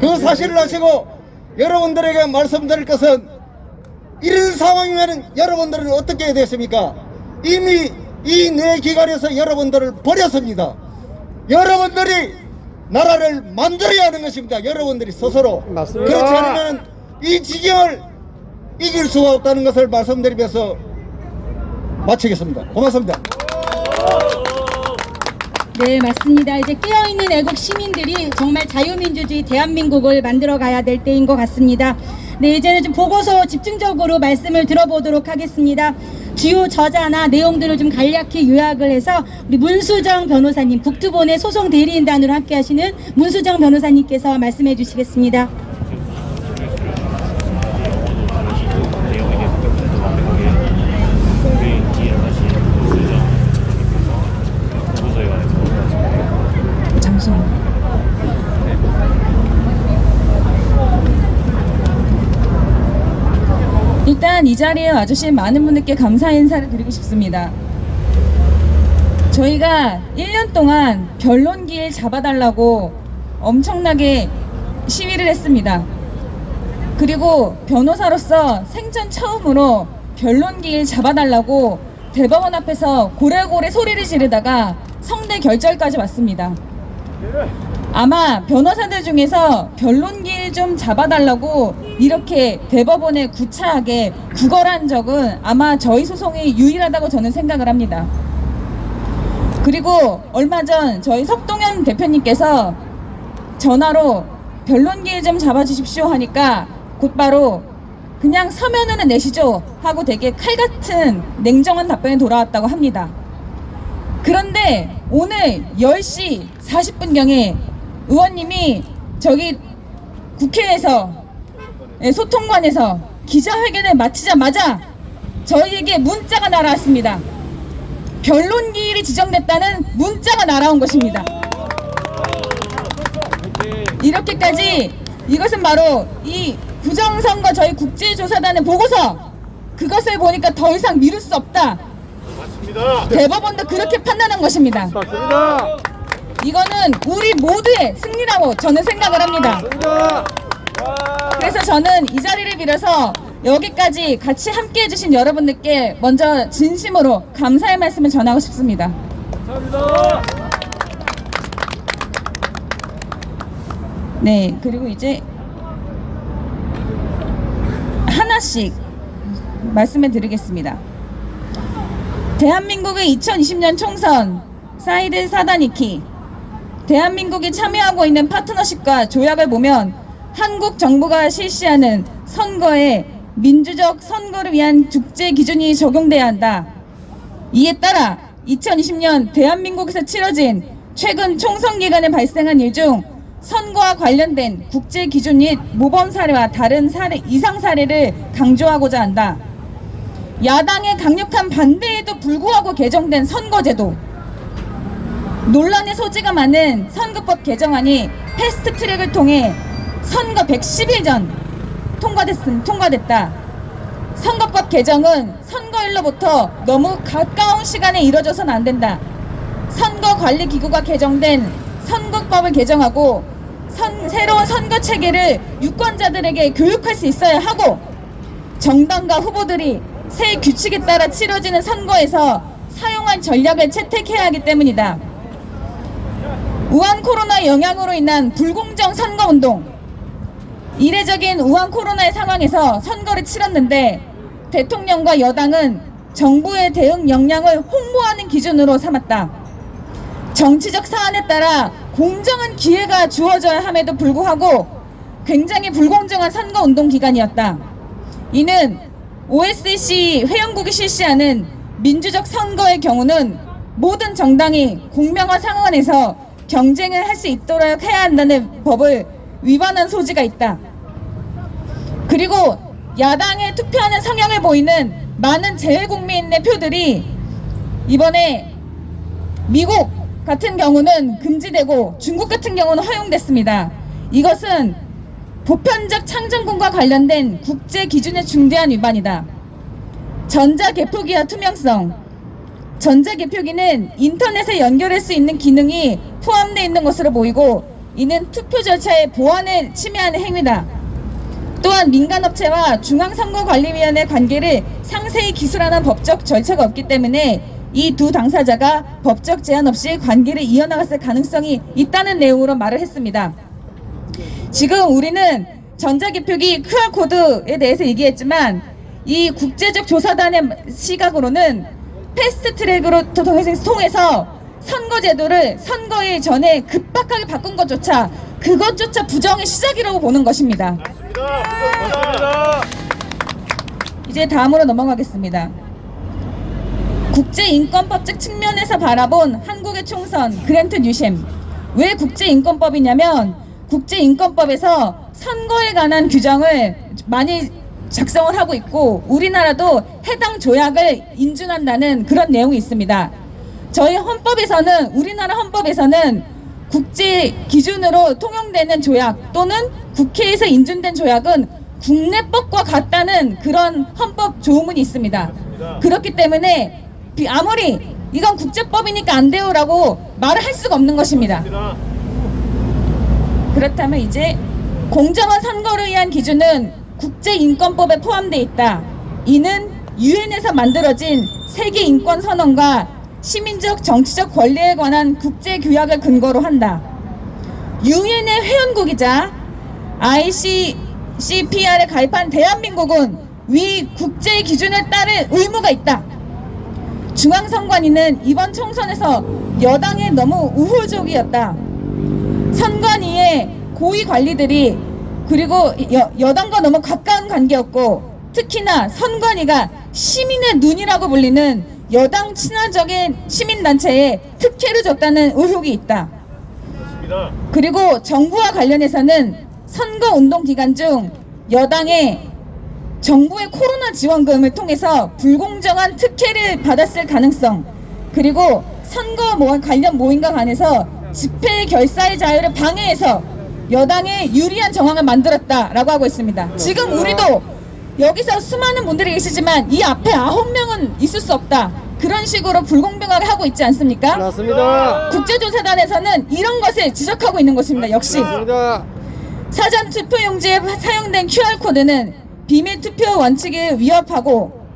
그 사실을 아시고 여러분들에게 말씀드릴 것은, 이런 상황이면 여러분들은 어떻게 해야 되십니까? 이미 이 네 기관에서 여러분들을 버렸습니다. 여러분들이 나라를 만들어야 하는 것입니다. 여러분들이 스스로. 맞습니다. 그렇지 않으면 이 지경을 이길 수가 없다는 것을 말씀드리면서 마치겠습니다. 고맙습니다. 네, 맞습니다. 이제 깨어있는 애국 시민들이 정말 자유민주주의 대한민국을 만들어 가야 될 때인 것 같습니다. 네, 이제는 좀 보고서 집중적으로 말씀을 들어보도록 하겠습니다. 주요 저자나 내용들을 좀 간략히 요약을 해서 우리 문수정 변호사님, 국토본의 소송 대리인단으로 함께 하시는 문수정 변호사님께서 말씀해 주시겠습니다. 잠시만요. 이 자리에 와주신 많은 분들께 감사 인사를 드리고 싶습니다. 저희가 1년 동안 변론기일 잡아달라고 엄청나게 시위를 했습니다. 그리고 변호사로서 생전 처음으로 변론기일 잡아달라고 대법원 앞에서 고래고래 소리를 지르다가 성대 결절까지 왔습니다. 아마 변호사들 중에서 변론기일 좀 잡아달라고 이렇게 대법원에 구차하게 구걸한 적은 아마 저희 소송이 유일하다고 저는 생각을 합니다. 그리고 얼마 전 저희 석동현 대표님께서 전화로 변론기일 좀 잡아주십시오 하니까 곧바로 그냥 서면으로 내시죠 하고 되게 칼같은 냉정한 답변이 돌아왔다고 합니다. 그런데 오늘 10시 40분경에 의원님이 저기 국회에서 소통관에서 기자회견을 마치자마자 저희에게 문자가 날아왔습니다. 변론기일이 지정됐다는 문자가 날아온 것입니다. 이렇게까지 이것은 바로 이 부정선거 저희 국제조사단의 보고서 그것을 보니까 더 이상 미룰 수 없다. 맞습니다. 대법원도 그렇게 판단한 것입니다. 맞습니다. 이거는 우리 모두의 승리라고 저는 생각을 합니다. 맞습니다. 그래서 저는 이 자리를 빌어서 여기까지 같이 함께 해주신 여러분들께 먼저 진심으로 감사의 말씀을 전하고 싶습니다. 감사합니다. 네, 그리고 이제 하나씩 말씀을 드리겠습니다. 대한민국의 2020년 총선 사이드 사다니키 대한민국이 참여하고 있는 파트너십과 조약을 보면 한국 정부가 실시하는 선거에 민주적 선거를 위한 국제 기준이 적용돼야 한다. 이에 따라 2020년 대한민국에서 치러진 최근 총선 기간에 발생한 일 중 선거와 관련된 국제 기준 및 모범 사례와 다른 사례, 이상 사례를 강조하고자 한다. 야당의 강력한 반대에도 불구하고 개정된 선거제도, 논란의 소지가 많은 선거법 개정안이 패스트 트랙을 통해 선거 110일 전 통과됐다. 선거법 개정은 선거일로부터 너무 가까운 시간에 이뤄져서는 안 된다. 선거관리기구가 개정된 선거법을 개정하고 새로운 선거 체계를 유권자들에게 교육할 수 있어야 하고, 정당과 후보들이 새 규칙에 따라 치러지는 선거에서 사용할 전략을 채택해야 하기 때문이다. 우한 코로나 영향으로 인한 불공정 선거운동, 이례적인 우한 코로나의 상황에서 선거를 치렀는데 대통령과 여당은 정부의 대응 역량을 홍보하는 기준으로 삼았다. 정치적 사안에 따라 공정한 기회가 주어져야 함에도 불구하고 굉장히 불공정한 선거운동 기간이었다. 이는 OSCE 회원국이 실시하는 민주적 선거의 경우는 모든 정당이 공명화 상황에서 경쟁을 할 수 있도록 해야 한다는 법을 위반한 소지가 있다. 그리고 야당에 투표하는 성향을 보이는 많은 재외국민의 표들이 이번에 미국 같은 경우는 금지되고 중국 같은 경우는 허용됐습니다. 이것은 보편적 창정권과 관련된 국제 기준의 중대한 위반이다. 전자개표기와 투명성, 전자개표기는 인터넷에 연결할 수 있는 기능이 포함되어 있는 것으로 보이고 이는 투표 절차의 보안을 침해하는 행위다. 또한 민간업체와 중앙선거관리위원회 관계를 상세히 기술하는 법적 절차가 없기 때문에 이 두 당사자가 법적 제한 없이 관계를 이어나갔을 가능성이 있다는 내용으로 말을 했습니다. 지금 우리는 전자개표기 QR코드에 대해서 얘기했지만 이 국제적 조사단의 시각으로는 패스트트랙으로 통해서 선거제도를 선거일 전에 급박하게 바꾼 그것조차 부정의 시작이라고 보는 것입니다. 맞습니다. 이제 다음으로 넘어가겠습니다. 국제인권법적 측면에서 바라본 한국의 총선 그랜트 뉴셈. 왜 국제인권법이냐면 국제인권법에서 선거에 관한 규정을 많이 작성을 하고 있고 우리나라도 해당 조약을 인준한다는 그런 내용이 있습니다. 저희 헌법에서는 우리나라 헌법에서는 국제 기준으로 통용되는 조약 또는 국회에서 인준된 조약은 국내법과 같다는 그런 헌법 조문이 있습니다. 그렇기 때문에 아무리 이건 국제법이니까 안 돼요라고 말을 할 수가 없는 것입니다. 그렇다면 이제 공정한 선거를 위한 기준은 국제인권법에 포함되어 있다. 이는 유엔에서 만들어진 세계인권선언과 시민적 정치적 권리에 관한 국제규약을 근거로 한다. 유엔의 회원국이자 ICCPR에 가입한 대한민국은 위 국제 기준에 따를 의무가 있다. 중앙선관위는 이번 총선에서 여당에 너무 우호적이었다. 선관위의 고위 관리들이 그리고 여당과 너무 가까운 관계였고, 특히나 선관위가 시민의 눈이라고 불리는 여당 친화적인 시민단체에 특혜를 줬다는 의혹이 있다. 그리고 정부와 관련해서는 선거운동 기간 중 여당의 정부의 코로나 지원금을 통해서 불공정한 특혜를 받았을 가능성, 그리고 선거 관련 모임과 관해서 집회 결사의 자유를 방해해서 여당의 유리한 정황을 만들었다라고 하고 있습니다. 지금 우리도 여기서 수많은 분들이 계시지만 이 앞에 9명은 있을 수 없다. 그런 식으로 불공평하게 하고 있지 않습니까? 맞습니다. 국제조사단에서는 이런 것을 지적하고 있는 것입니다. 역시 맞습니다. 사전 투표용지에 사용된 QR코드는 비밀 투표 원칙을 위협하고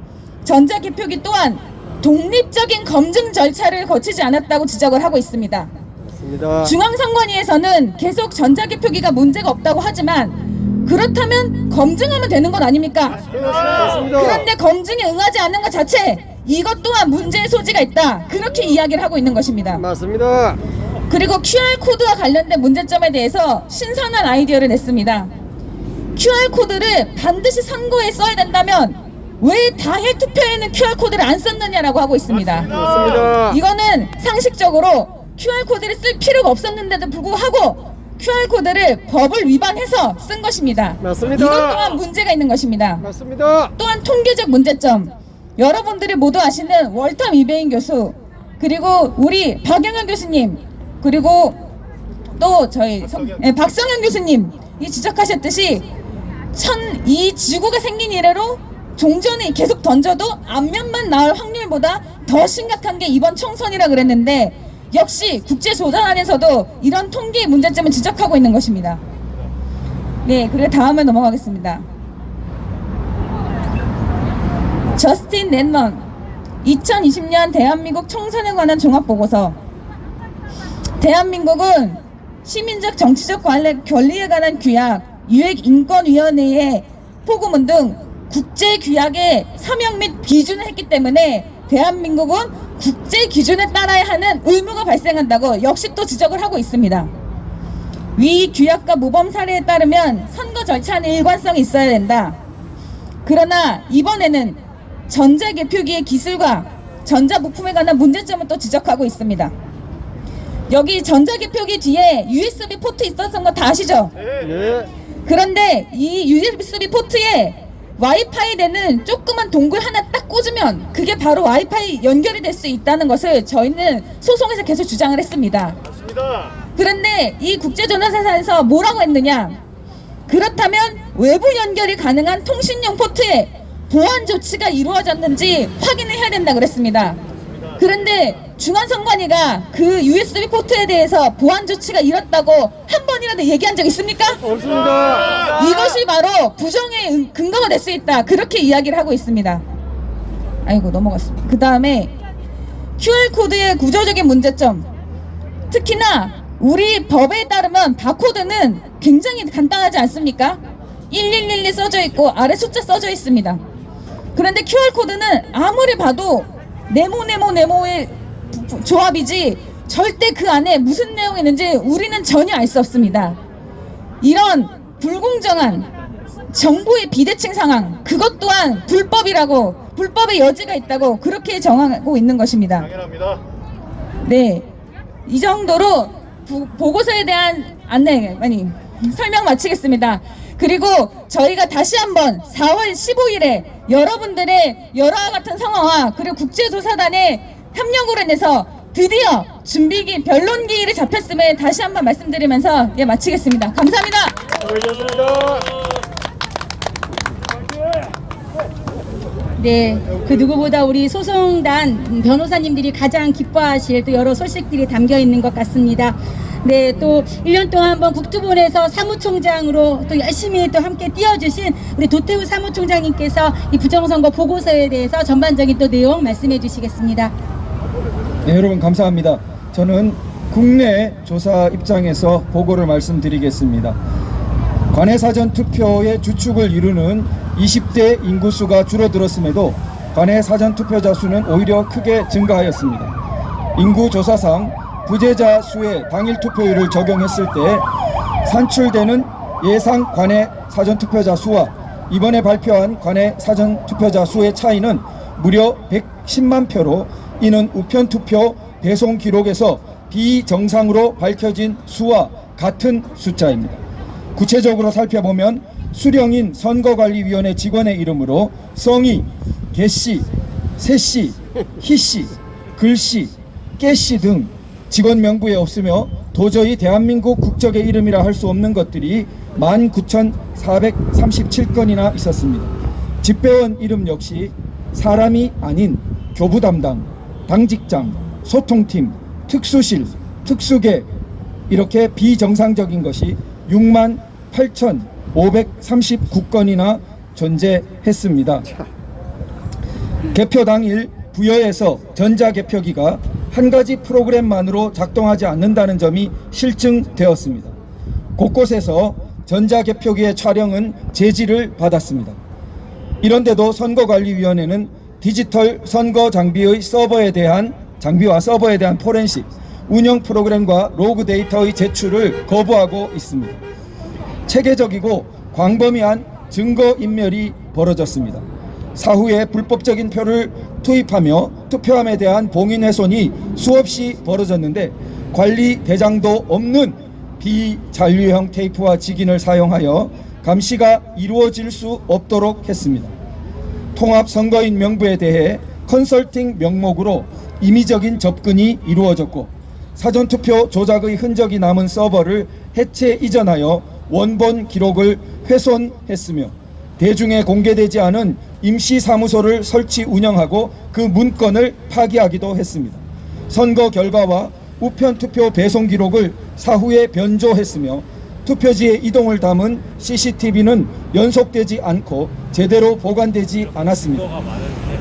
전자개표기 또한 독립적인 검증 절차를 거치지 않았다고 지적을 하고 있습니다. 맞습니다. 중앙선관위에서는 계속 전자개표기가 문제가 없다고 하지만 그렇다면 검증하면 되는 건 아닙니까? 맞습니다. 그런데 검증에 응하지 않는 것 자체 이것 또한 문제의 소지가 있다. 그렇게 이야기를 하고 있는 것입니다. 맞습니다. 그리고 QR코드와 관련된 문제점에 대해서 신선한 아이디어를 냈습니다. QR코드를 반드시 선거에 써야 된다면 왜 당일 투표에는 QR코드를 안 썼느냐라고 하고 있습니다. 맞습니다. 이거는 상식적으로 QR코드를 쓸 필요가 없었는데도 불구하고 QR코드를 법을 위반해서 쓴 것입니다. 맞습니다. 이것 또한 문제가 있는 것입니다. 맞습니다. 또한 통계적 문제점, 여러분들이 모두 아시는 월터 미베인 교수, 그리고 우리 박영현 교수님, 그리고 또 저희 박성현 교수님 이 지적하셨듯이 이 지구가 생긴 이래로 종전에 계속 던져도 앞면만 나올 확률보다 더 심각한 게 이번 총선이라 그랬는데, 역시 국제조사단에서도 이런 통계의 문제점을 지적하고 있는 것입니다. 네, 그리고 다음에 넘어가겠습니다. 저스틴 랜넌 2020년 대한민국 총선에 관한 종합보고서. 대한민국은 시민적 정치적 권리에 관한 규약, 유엔인권위원회의 포고문 등 국제규약의 서명 및 비준을 했기 때문에 대한민국은 국제 기준에 따라야 하는 의무가 발생한다고 역시 또 지적을 하고 있습니다. 위 규약과 모범 사례에 따르면 선거 절차는 일관성이 있어야 된다. 그러나 이번에는 전자개표기의 기술과 전자부품에 관한 문제점을 또 지적하고 있습니다. 여기 전자개표기 뒤에 USB 포트 있었던 거 다 아시죠? 네. 그런데 이 USB 포트에 와이파이 되는 조그만 동굴 하나 딱 꽂으면 그게 바로 와이파이 연결이 될 수 있다는 것을 저희는 소송에서 계속 주장을 했습니다. 그런데 이 국제조사단에서 뭐라고 했느냐, 그렇다면 외부 연결이 가능한 통신용 포트에 보안 조치가 이루어졌는지 확인을 해야 된다 그랬습니다. 그런데 중앙선관위가 그 USB 포트에 대해서 보안 조치가 이뤘다고 한 번이라도 얘기한 적 있습니까? 없습니다. 이것이 바로 부정의 근거가 될 수 있다, 그렇게 이야기를 하고 있습니다. 아이고, 넘어갔습니다. 그 다음에 QR코드의 구조적인 문제점, 특히나 우리 법에 따르면 바코드는 굉장히 간단하지 않습니까? 1111 써져 있고 아래 숫자 써져 있습니다. 그런데 QR코드는 아무리 봐도 네모의 조합이지 절대 그 안에 무슨 내용이 있는지 우리는 전혀 알 수 없습니다. 이런 불공정한 정부의 비대칭 상황, 그것 또한 불법의 여지가 있다고 그렇게 정하고 있는 것입니다. 당연합니다. 네, 이 정도로 보고서에 대한 설명 마치겠습니다. 그리고 저희가 다시 한번 4월 15일에 여러분들의 여러와 같은 성화와 그리고 국제조사단의 협력으로 인해서 드디어 변론기일이 잡혔음을 다시 한번 말씀드리면서 마치겠습니다. 감사합니다. 수고하셨습니다. 네, 그 누구보다 우리 소송단 변호사님들이 가장 기뻐하실 또 여러 소식들이 담겨 있는 것 같습니다. 네, 또 1년 동안 한번 국토본에서 사무총장으로 또 열심히 또 함께 뛰어주신 우리 도태우 사무총장님께서 이 부정선거 보고서에 대해서 전반적인 또 내용 말씀해 주시겠습니다. 네, 여러분 감사합니다. 저는 국내 조사 입장에서 보고를 말씀드리겠습니다. 관내 사전 투표의 주축을 이루는 20대 인구수가 줄어들었음에도 관내 사전 투표자 수는 오히려 크게 증가하였습니다. 인구 조사상 부재자 수의 당일 투표율을 적용했을 때 산출되는 예상 관내 사전 투표자 수와 이번에 발표한 관내 사전 투표자 수의 차이는 무려 110만 표로 이는 우편 투표 배송 기록에서 비정상으로 밝혀진 수와 같은 숫자입니다. 구체적으로 살펴보면 수령인 선거관리위원회 직원의 이름으로 성이, 개씨, 새씨, 희씨, 글씨, 깨씨 등 직원 명부에 없으며 도저히 대한민국 국적의 이름이라 할 수 없는 것들이 19,437건이나 있었습니다. 집배원 이름 역시 사람이 아닌 교부 담당, 당직장, 소통팀, 특수실, 특수계 이렇게 비정상적인 것이 68,539건이나 존재했습니다. 개표 당일 부여에서 전자개표기가 한 가지 프로그램만으로 작동하지 않는다는 점이 실증되었습니다. 곳곳에서 전자개표기의 촬영은 제지를 받았습니다. 이런데도 선거관리위원회는 디지털 선거 장비와 서버에 대한 포렌식, 운영 프로그램과 로그 데이터의 제출을 거부하고 있습니다. 체계적이고 광범위한 증거인멸이 벌어졌습니다. 사후에 불법적인 표를 투입하며 투표함에 대한 봉인훼손이 수없이 벌어졌는데 관리 대장도 없는 비잔류형 테이프와 직인을 사용하여 감시가 이루어질 수 없도록 했습니다. 통합선거인 명부에 대해 컨설팅 명목으로 임의적인 접근이 이루어졌고 사전투표 조작의 흔적이 남은 서버를 해체 이전하여 원본 기록을 훼손했으며 대중에 공개되지 않은 임시사무소를 설치 운영하고 그 문건을 파기하기도 했습니다. 선거 결과와 우편투표 배송 기록을 사후에 변조했으며 투표지의 이동을 담은 CCTV는 연속되지 않고 제대로 보관되지 않았습니다.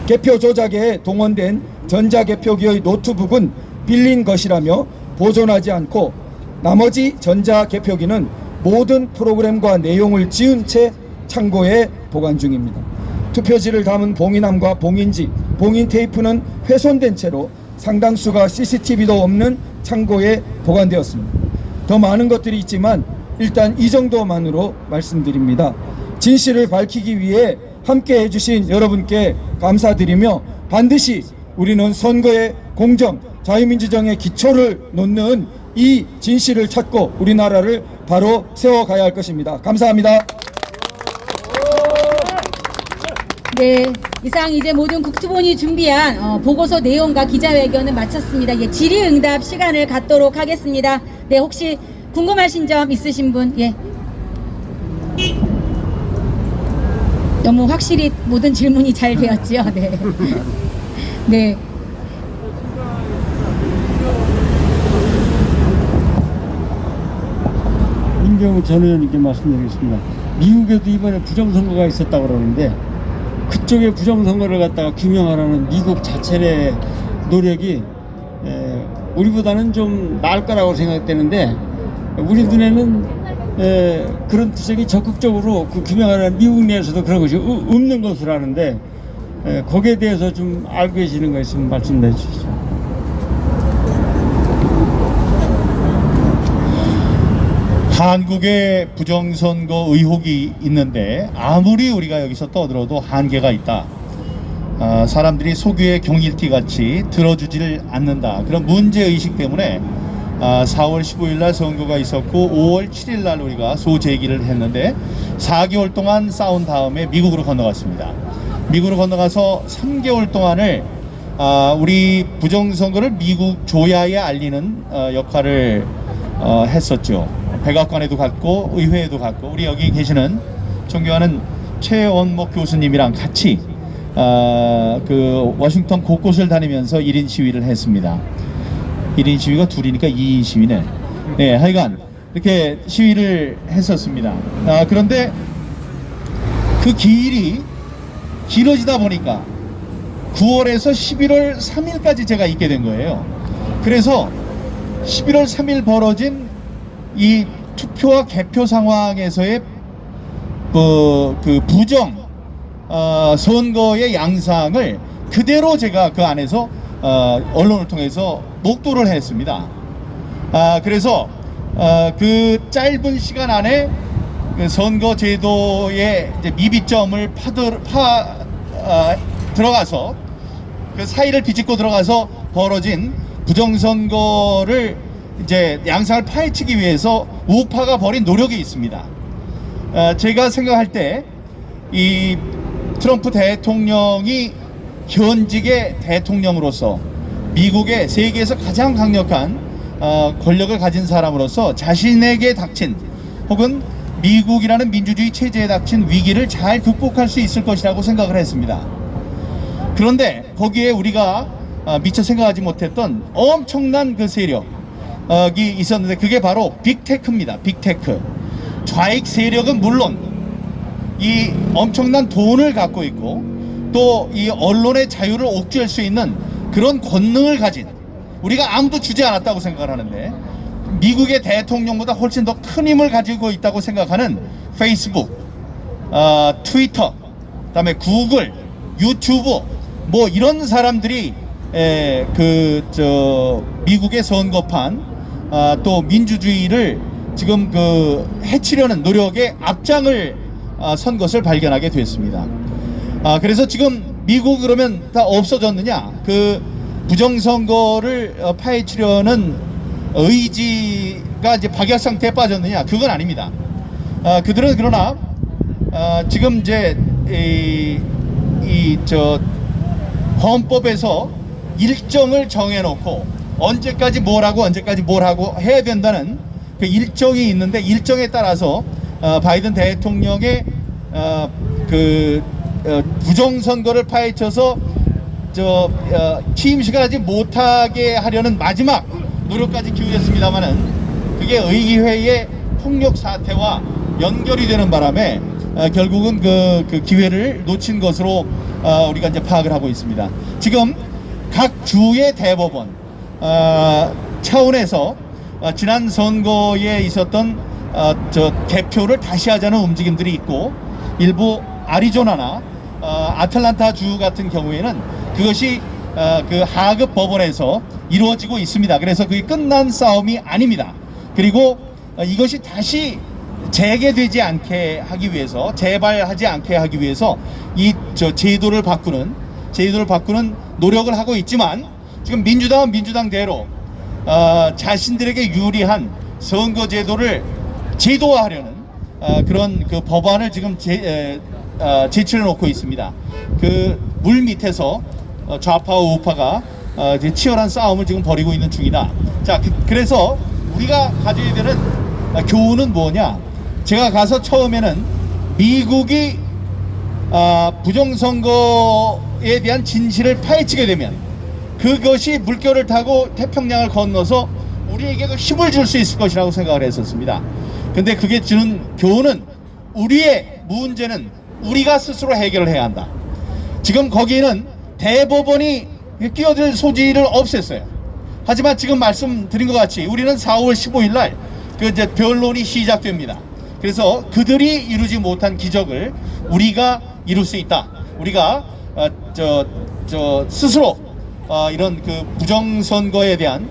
개표 조작에 동원된 전자개표기의 노트북은 빌린 것이라며 보존하지 않고 나머지 전자개표기는 모든 프로그램과 내용을 지운 채 창고에 보관 중입니다. 투표지를 담은 봉인함과 봉인지, 봉인 테이프는 훼손된 채로 상당수가 CCTV도 없는 창고에 보관되었습니다. 더 많은 것들이 있지만 일단 이 정도만으로 말씀드립니다. 진실을 밝히기 위해 함께 해주신 여러분께 감사드리며 반드시 우리는 선거의 공정, 자유민주정의 기초를 놓는 이 진실을 찾고 우리나라를 바로 세워가야 할 것입니다. 감사합니다. 네, 이상 이제 모든 국토본이 준비한 보고서 내용과 기자회견을 마쳤습니다. 예, 질의응답 시간을 갖도록 하겠습니다. 네, 혹시 궁금하신 점 있으신 분? 예. 너무 확실히 모든 질문이 잘 되었지요. 네. 네. 민경우 전 의원님께 말씀드리겠습니다. 미국에도 이번에 부정선거가 있었다고 그러는데 그쪽의 부정선거를 갖다가 규명하라는 미국 자체의 노력이 우리보다는 좀 나을 거라고 생각되는데 우리 눈에는 그런 투쟁이 적극적으로 그 규명하라는 미국 내에서도 그런 것이 없는 것으로 아는데 거기에 대해서 좀 알고 계시는 거 있으면 말씀해 주시죠. 한국의 부정선거 의혹이 있는데 아무리 우리가 여기서 떠들어도 한계가 있다. 사람들이 소규의 경일티 같이 들어주지를 않는다. 그런 문제의식 때문에 4월 15일 날 선거가 있었고 5월 7일 날 우리가 소재기를 했는데 4개월 동안 싸운 다음에 미국으로 건너갔습니다. 미국으로 건너가서 3개월 동안을 우리 부정선거를 미국 조야에 알리는 역할을 했었죠. 백악관에도 갔고 의회에도 갔고 우리 여기 계시는 존경하는 최원목 교수님이랑 같이 그 워싱턴 곳곳을 다니면서 1인 시위를 했습니다. 1인 시위가 둘이니까 2인 시위네. 네, 하여간 이렇게 시위를 했었습니다. 그런데 그 길이 길어지다 보니까 9월에서 11월 3일까지 제가 있게 된 거예요. 그래서 11월 3일 벌어진 이 투표와 개표 상황에서의 그 부정 선거의 양상을 그대로 제가 그 안에서 언론을 통해서 목도를 했습니다. 그래서 그 짧은 시간 안에 그 선거 제도의 이제 미비점을 들어가서 그 사이를 비집고 들어가서 벌어진 부정선거를 이제 양상을 파헤치기 위해서 우파가 벌인 노력이 있습니다. 제가 생각할 때 이 트럼프 대통령이 현직의 대통령으로서 미국의 세계에서 가장 강력한 권력을 가진 사람으로서 자신에게 닥친 혹은 미국이라는 민주주의 체제에 닥친 위기를 잘 극복할 수 있을 것이라고 생각을 했습니다. 그런데 거기에 우리가 미처 생각하지 못했던 엄청난 그 세력이 있었는데 그게 바로 빅테크입니다. 빅테크. 좌익 세력은 물론 이 엄청난 돈을 갖고 있고 또 이 언론의 자유를 옥죄할 수 있는 그런 권능을 가진 우리가 아무도 주지 않았다고 생각을 하는데 미국의 대통령보다 훨씬 더 큰 힘을 가지고 있다고 생각하는 페이스북, 트위터, 그다음에 구글, 유튜브 뭐 이런 사람들이 미국의 선거판 또 민주주의를 지금 해치려는 노력에 앞장을 선 것을 발견하게 됐습니다. 그래서 지금 미국 그러면 다 없어졌느냐? 그 부정선거를 파헤치려는 의지가 이제 박약 상태에 빠졌느냐? 그건 아닙니다. 그들은 그러나 지금 이제 헌법에서 일정을 정해놓고 언제까지 뭘 하고 해야 된다는 그 일정이 있는데 일정에 따라서 바이든 대통령의 부정선거를 파헤쳐서 취임식을 하지 못하게 하려는 마지막 노력까지 기울였습니다만은 그게 의회의 폭력 사태와 연결이 되는 바람에 결국은 그 기회를 놓친 것으로 우리가 이제 파악을 하고 있습니다. 지금 각 주의 대법원 차원에서 지난 선거에 있었던 개표를 다시 하자는 움직임들이 있고 일부 아리조나나 아틀란타 주 같은 경우에는 그것이 그 하급 법원에서 이루어지고 있습니다. 그래서 그게 끝난 싸움이 아닙니다. 그리고 이것이 다시 재개되지 않게 하기 위해서 재발하지 않게 하기 위해서 이 제도를 바꾸는 노력을 하고 있지만 지금 민주당은 민주당대로 자신들에게 유리한 선거 제도를 제도화하려는 그런 그 법안을 지금 제출해 놓고 있습니다. 그 물 밑에서 좌파와 우파가 치열한 싸움을 지금 벌이고 있는 중이다. 자, 그래서 우리가 가져야 되는 교훈은 뭐냐? 제가 가서 처음에는 미국이 부정선거에 대한 진실을 파헤치게 되면 그것이 물결을 타고 태평양을 건너서 우리에게 힘을 줄 수 있을 것이라고 생각을 했었습니다. 근데 그게 주는 교훈은 우리의 문제는 우리가 스스로 해결을 해야 한다. 지금 거기에는 대법원이 끼어들 소지를 없앴어요. 하지만 지금 말씀드린 것 같이 우리는 4월 15일 날 이제 변론이 시작됩니다. 그래서 그들이 이루지 못한 기적을 우리가 이룰 수 있다. 우리가 스스로 이런 그 부정선거에 대한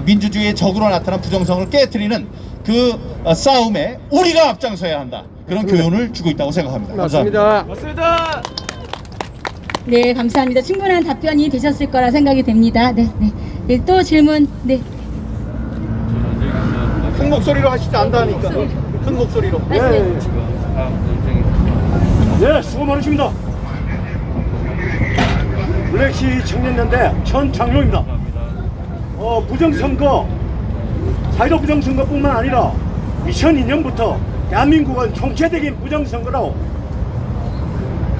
민주주의의 적으로 나타난 부정선거를 깨트리는 그 싸움에 우리가 앞장서야 한다. 그런 교훈을 주고 있다고 생각합니다. 감사합니다. 맞습니다. 네, 감사합니다. 충분한 답변이 되셨을 거라 생각이 됩니다. 네. 또 질문. 네. 큰 목소리로 하시지 않다니까. 큰 목소리로. 말씀해 주세요. 네, 수고 많으십니다. 블랙시 청년연대 천창룡입니다. 부정선거, 사회적 부정선거뿐만 아니라 2002년부터 대한민국은 총체적인 부정선거로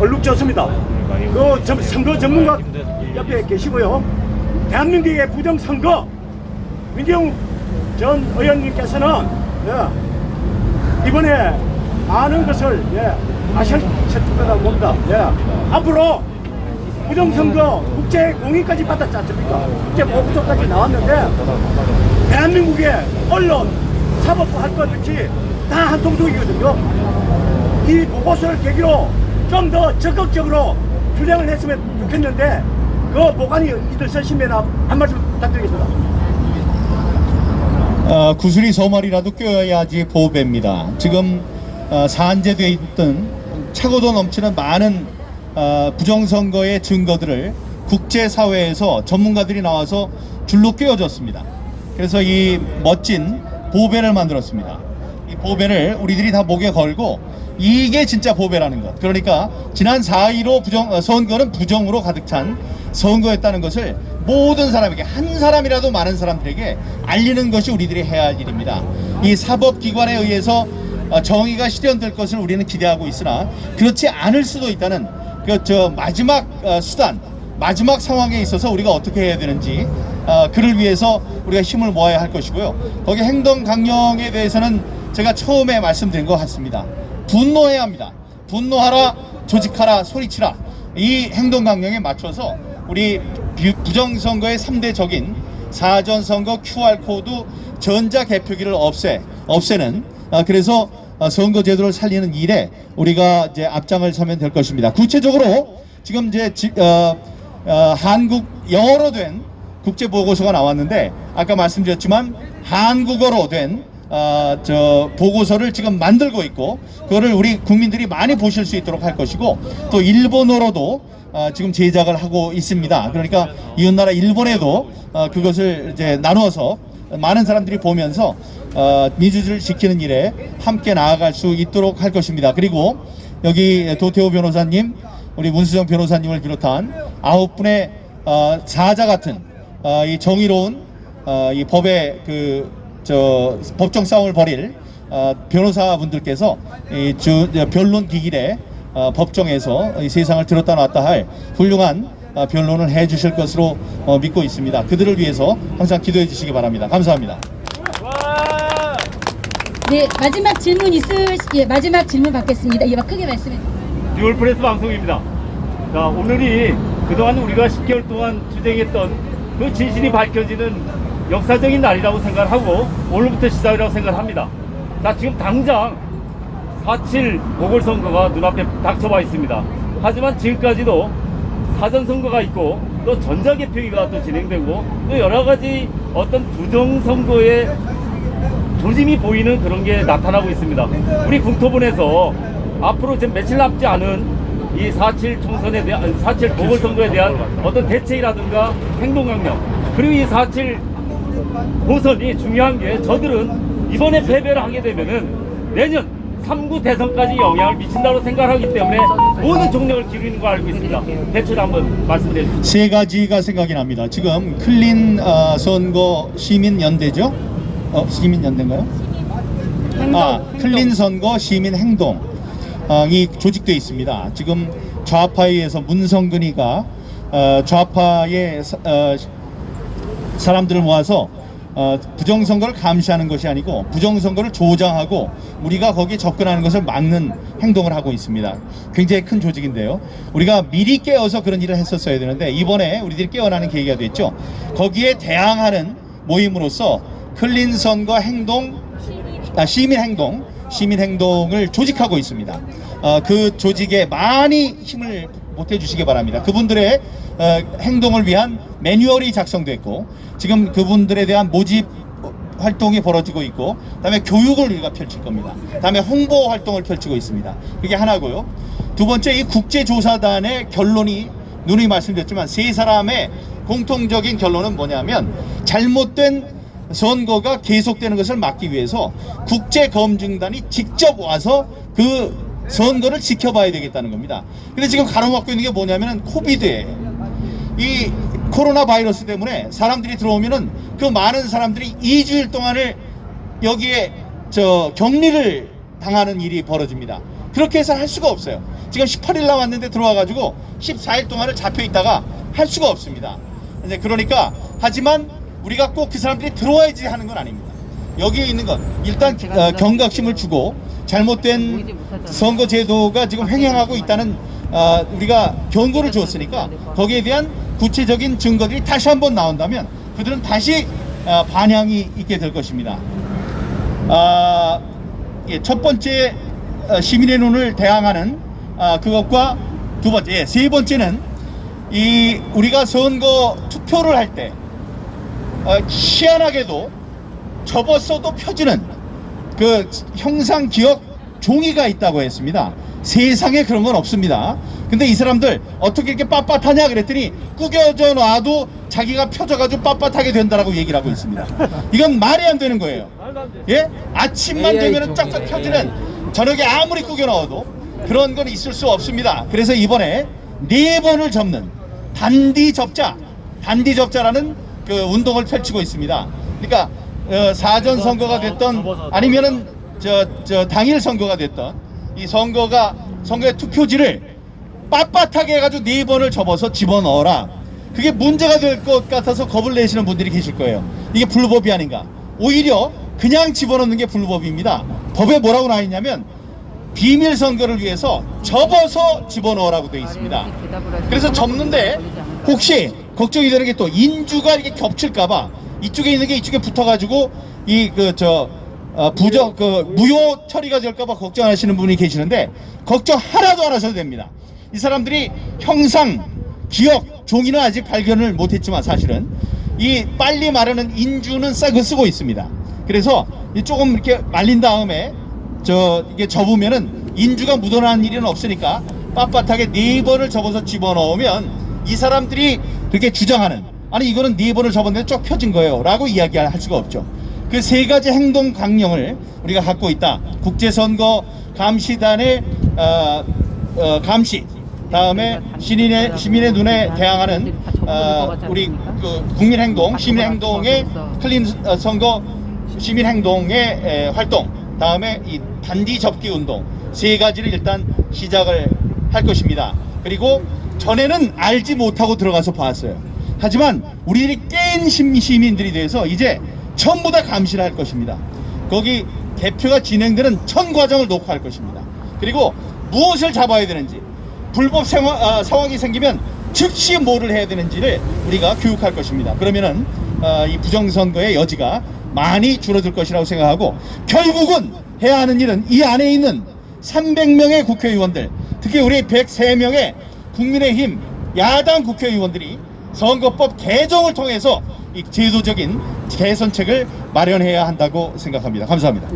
얼룩졌습니다. 선거 전문가 옆에 계시고요. 대한민국의 부정선거 민경 전 의원님께서는 이번에 많은 것을 아실 거라고 봅니다. 앞으로 부정선거 국제 공인까지 받았지 않습니까? 국제 보고서까지 나왔는데 대한민국의 언론, 사법부 할 것 없이 다 한 통속이거든요. 이 보고서를 계기로 좀 더 적극적으로 주장을 했으면 좋겠는데 그 보관이 이들 서시면 한 말씀 부탁드리겠습니다. 구슬이 소말이라도 껴야지 보배입니다. 지금 산재되어 있던 차고도 넘치는 많은 부정선거의 증거들을 국제사회에서 전문가들이 나와서 줄로 끼워줬습니다. 그래서 이 멋진 보배를 만들었습니다. 이 보배를 우리들이 다 목에 걸고 이게 진짜 보배라는 것. 그러니까 지난 4.15 선거는 부정으로 가득 찬 선거였다는 것을 모든 사람에게, 한 사람이라도 많은 사람들에게 알리는 것이 우리들이 해야 할 일입니다. 이 사법기관에 의해서 정의가 실현될 것을 우리는 기대하고 있으나 그렇지 않을 수도 있다는 마지막 수단, 마지막 상황에 있어서 우리가 어떻게 해야 되는지 그를 위해서 우리가 힘을 모아야 할 것이고요. 거기 행동 강령에 대해서는 제가 처음에 말씀드린 것 같습니다. 분노해야 합니다. 분노하라, 조직하라, 소리치라. 이 행동 강령에 맞춰서 우리 부정선거의 3대적인 사전선거 QR코드 전자개표기를 없애는 그래서 선거제도를 살리는 일에 우리가 이제 앞장을 서면 될 것입니다. 구체적으로 지금 이제 한국 영어로 된 국제보고서가 나왔는데 아까 말씀드렸지만 한국어로 된 보고서를 지금 만들고 있고 그거를 우리 국민들이 많이 보실 수 있도록 할 것이고 또 일본어로도 지금 제작을 하고 있습니다. 그러니까 이웃나라 일본에도 그것을 이제 나누어서 많은 사람들이 보면서 민주주의를 지키는 일에 함께 나아갈 수 있도록 할 것입니다. 그리고 여기 도태호 변호사님, 우리 문수정 변호사님을 비롯한 9분의 사자 같은 이 정의로운 이 법의 법정 싸움을 벌일 변호사분들께서 이 변론 기일에 법정에서 이 세상을 들었다 놨다 할 훌륭한 변론을 해 주실 것으로 믿고 있습니다. 그들을 위해서 항상 기도해 주시기 바랍니다. 감사합니다. 네, 마지막 질문 받겠습니다. 이와 크게 말씀해 주세요. 듀얼프레스 방송입니다. 자, 오늘이 그동안 우리가 10개월 동안 주장했던 그 진실이 밝혀지는 역사적인 날이라고 생각하고 오늘부터 시작이라고 생각합니다. 자, 지금 당장 4.7 보궐선거가 눈앞에 닥쳐와 있습니다. 하지만 지금까지도 사전선거가 있고 또 전자개표기가 또 진행되고 또 여러가지 어떤 부정선거의 조짐이 보이는 그런 게 나타나고 있습니다. 우리 국토본에서 앞으로 지금 며칠 남지 않은 이 4.7 총선에 대한 4.7 보궐선거에 대한 어떤 대책이라든가 행동강령 그리고 이 4.7 보선이 중요한 게 저들은 이번에 패배를 하게 되면은 내년 3구 대선까지 영향을 미친다고 생각하기 때문에 모든 종력을 기울이는 거 알고 있습니다. 대체로 한번 말씀드리겠습니다. 세 가지가 생각이 납니다. 지금 클린 선거 시민연대죠? 시민연대인가요? 클린 선거 시민행동 이 조직되어 있습니다. 지금 좌파에 의해서 문성근이가 좌파의 사람들을 모아서 부정선거를 감시하는 것이 아니고 부정선거를 조장하고 우리가 거기에 접근하는 것을 막는 행동을 하고 있습니다. 굉장히 큰 조직인데요. 우리가 미리 깨어서 그런 일을 했었어야 되는데 이번에 우리들이 깨어나는 계기가 됐죠. 거기에 대항하는 모임으로서 클린 선거 시민행동을 조직하고 있습니다. 그 조직에 많이 힘을 보태 주시기 바랍니다. 그분들의 행동을 위한 매뉴얼이 작성됐고 지금 그분들에 대한 모집 활동이 벌어지고 있고 그다음에 교육을 우리가 펼칠 겁니다. 그다음에 홍보 활동을 펼치고 있습니다. 그게 하나고요. 두 번째, 이 국제조사단의 결론이 누누이 말씀드렸지만 세 사람의 공통적인 결론은 뭐냐면 잘못된 선거가 계속되는 것을 막기 위해서 국제검증단이 직접 와서 그 선거를 지켜봐야 되겠다는 겁니다. 근데 지금 가로막고 있는 게 뭐냐면 코비드예요. 이 코로나 바이러스 때문에 사람들이 들어오면은 그 많은 사람들이 2주일 동안을 여기에 격리를 당하는 일이 벌어집니다. 그렇게 해서 할 수가 없어요. 지금 18일 남았는데 들어와가지고 14일 동안을 잡혀 있다가 할 수가 없습니다. 이제 그러니까 하지만 우리가 꼭 그 사람들이 들어와야지 하는 건 아닙니다. 여기에 있는 건 일단 경각심을 주고 잘못된 선거 제도가 지금 횡행하고 있다는 우리가 경고를 주었으니까 거기에 대한 구체적인 증거들이 다시 한번 나온다면 그들은 다시 반향이 있게 될 것입니다. 예, 첫 번째 시민의 눈을 대항하는 그것과 두 번째, 세 번째는 이 우리가 선거 투표를 할 때 희한하게도 접었어도 펴지는 그 형상 기억 종이가 있다고 했습니다. 세상에 그런 건 없습니다. 근데 이 사람들 어떻게 이렇게 빳빳하냐 그랬더니 구겨져 놔도 자기가 펴져가지고 빳빳하게 된다라고 얘기를 하고 있습니다. 이건 말이 안 되는 거예요. 예? 아침만 되면은 쫙쫙 펴지는, 저녁에 아무리 구겨 넣어도 그런 건 있을 수 없습니다. 그래서 이번에 4번을 접는 단디접자라는 그 운동을 펼치고 있습니다. 그러니까 사전 선거가 됐던 아니면은 당일 선거가 됐던 이 선거의 투표지를 빳빳하게 해가지고 4번을 접어서 집어넣어라. 그게 문제가 될 것 같아서 겁을 내시는 분들이 계실 거예요. 이게 불법이 아닌가. 오히려 그냥 집어넣는 게 불법입니다. 법에 뭐라고 나와 있냐면 비밀 선거를 위해서 접어서 집어넣으라고 되어 있습니다. 그래서 접는데 혹시 걱정이 되는 게 또 인주가 이렇게 겹칠까봐 이쪽에 있는 게 이쪽에 붙어가지고 무효 처리가 될까봐 걱정하시는 분이 계시는데 걱정 하나도 안 하셔도 됩니다. 이 사람들이 형상 기억 종이는 아직 발견을 못했지만 사실은 이 빨리 마르는 인주는 쓰고 있습니다. 그래서 조금 이렇게 말린 다음에 이게 접으면은 인주가 묻어나는 일은 없으니까 빳빳하게 4번을 접어서 집어넣으면 이 사람들이 그렇게 주장하는, 아니 이거는 4번을 접었는데 쭉 펴진 거예요 라고 이야기할 수가 없죠. 그 3가지 행동 강령을 우리가 갖고 있다. 국제선거 감시단의 감시, 다음에 시민의 눈에 대항하는 우리 국민행동, 시민행동의 클린 선거 시민행동의 활동, 다음에 이 단디 접기 운동 3가지를 일단 시작을 할 것입니다. 그리고 전에는 알지 못하고 들어가서 봤어요. 하지만 우리들이 깬 시민들이 돼서 이제 전부 다 감시를 할 것입니다. 거기 개표가 진행되는 전 과정을 녹화할 것입니다. 그리고 무엇을 잡아야 되는지, 불법 상황이 생기면 즉시 뭐를 해야 되는지를 우리가 교육할 것입니다. 그러면은 이 부정선거의 여지가 많이 줄어들 것이라고 생각하고, 결국은 해야 하는 일은 이 안에 있는 300명의 국회의원들, 특히 우리 103명의 국민의힘 야당 국회의원들이 선거법 개정을 통해서 이 제도적인 개선책을 마련해야 한다고 생각합니다. 감사합니다.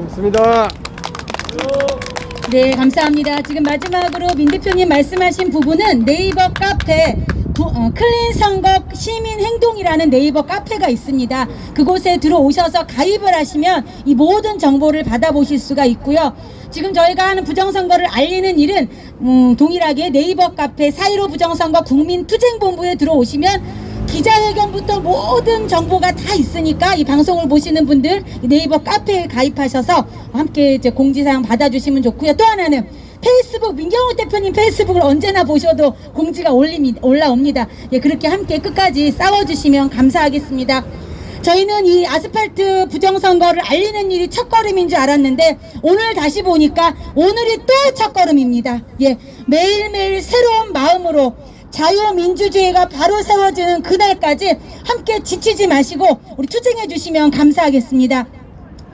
네, 감사합니다. 지금 마지막으로 민 대표님 말씀하신 부분은 네이버 카페 클린 선거 시민행동이라는 네이버 카페가 있습니다. 그곳에 들어오셔서 가입을 하시면 이 모든 정보를 받아보실 수가 있고요. 지금 저희가 하는 부정선거를 알리는 일은 동일하게 네이버 카페 4.15 부정선거 국민투쟁본부에 들어오시면 기자회견부터 모든 정보가 다 있으니까 이 방송을 보시는 분들 네이버 카페에 가입하셔서 함께 이제 공지사항 받아주시면 좋고요. 또 하나는 페이스북, 민경욱 대표님 페이스북을 언제나 보셔도 공지가 올라옵니다. 예, 그렇게 함께 끝까지 싸워주시면 감사하겠습니다. 저희는 이 아스팔트 부정선거를 알리는 일이 첫걸음인 줄 알았는데 오늘 다시 보니까 오늘이 또 첫걸음입니다. 예, 매일매일 새로운 마음으로 자유민주주의가 바로 세워지는 그날까지 함께 지치지 마시고 우리 투쟁해 주시면 감사하겠습니다.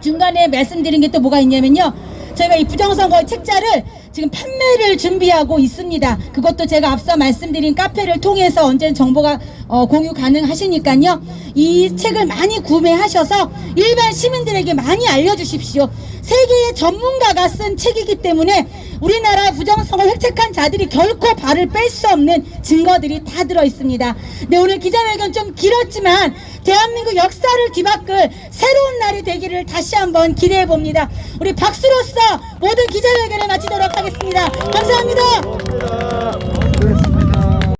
중간에 말씀드린 게 또 뭐가 있냐면요, 저희가 이 부정선거 책자를 지금 판매를 준비하고 있습니다. 그것도 제가 앞서 말씀드린 카페를 통해서 언제든 정보가 공유 가능하시니까요. 이 책을 많이 구매하셔서 일반 시민들에게 많이 알려주십시오. 세계의 전문가가 쓴 책이기 때문에 우리나라 부정선거 획책한 자들이 결코 발을 뺄 수 없는 증거들이 다 들어있습니다. 네, 오늘 기자회견 좀 길었지만 대한민국 역사를 뒤바꿀 새로운 날이 되기를 다시 한번 기대해봅니다. 우리 박수로서 모든 기자회견을 마치도록 하겠습니다. 감사합니다.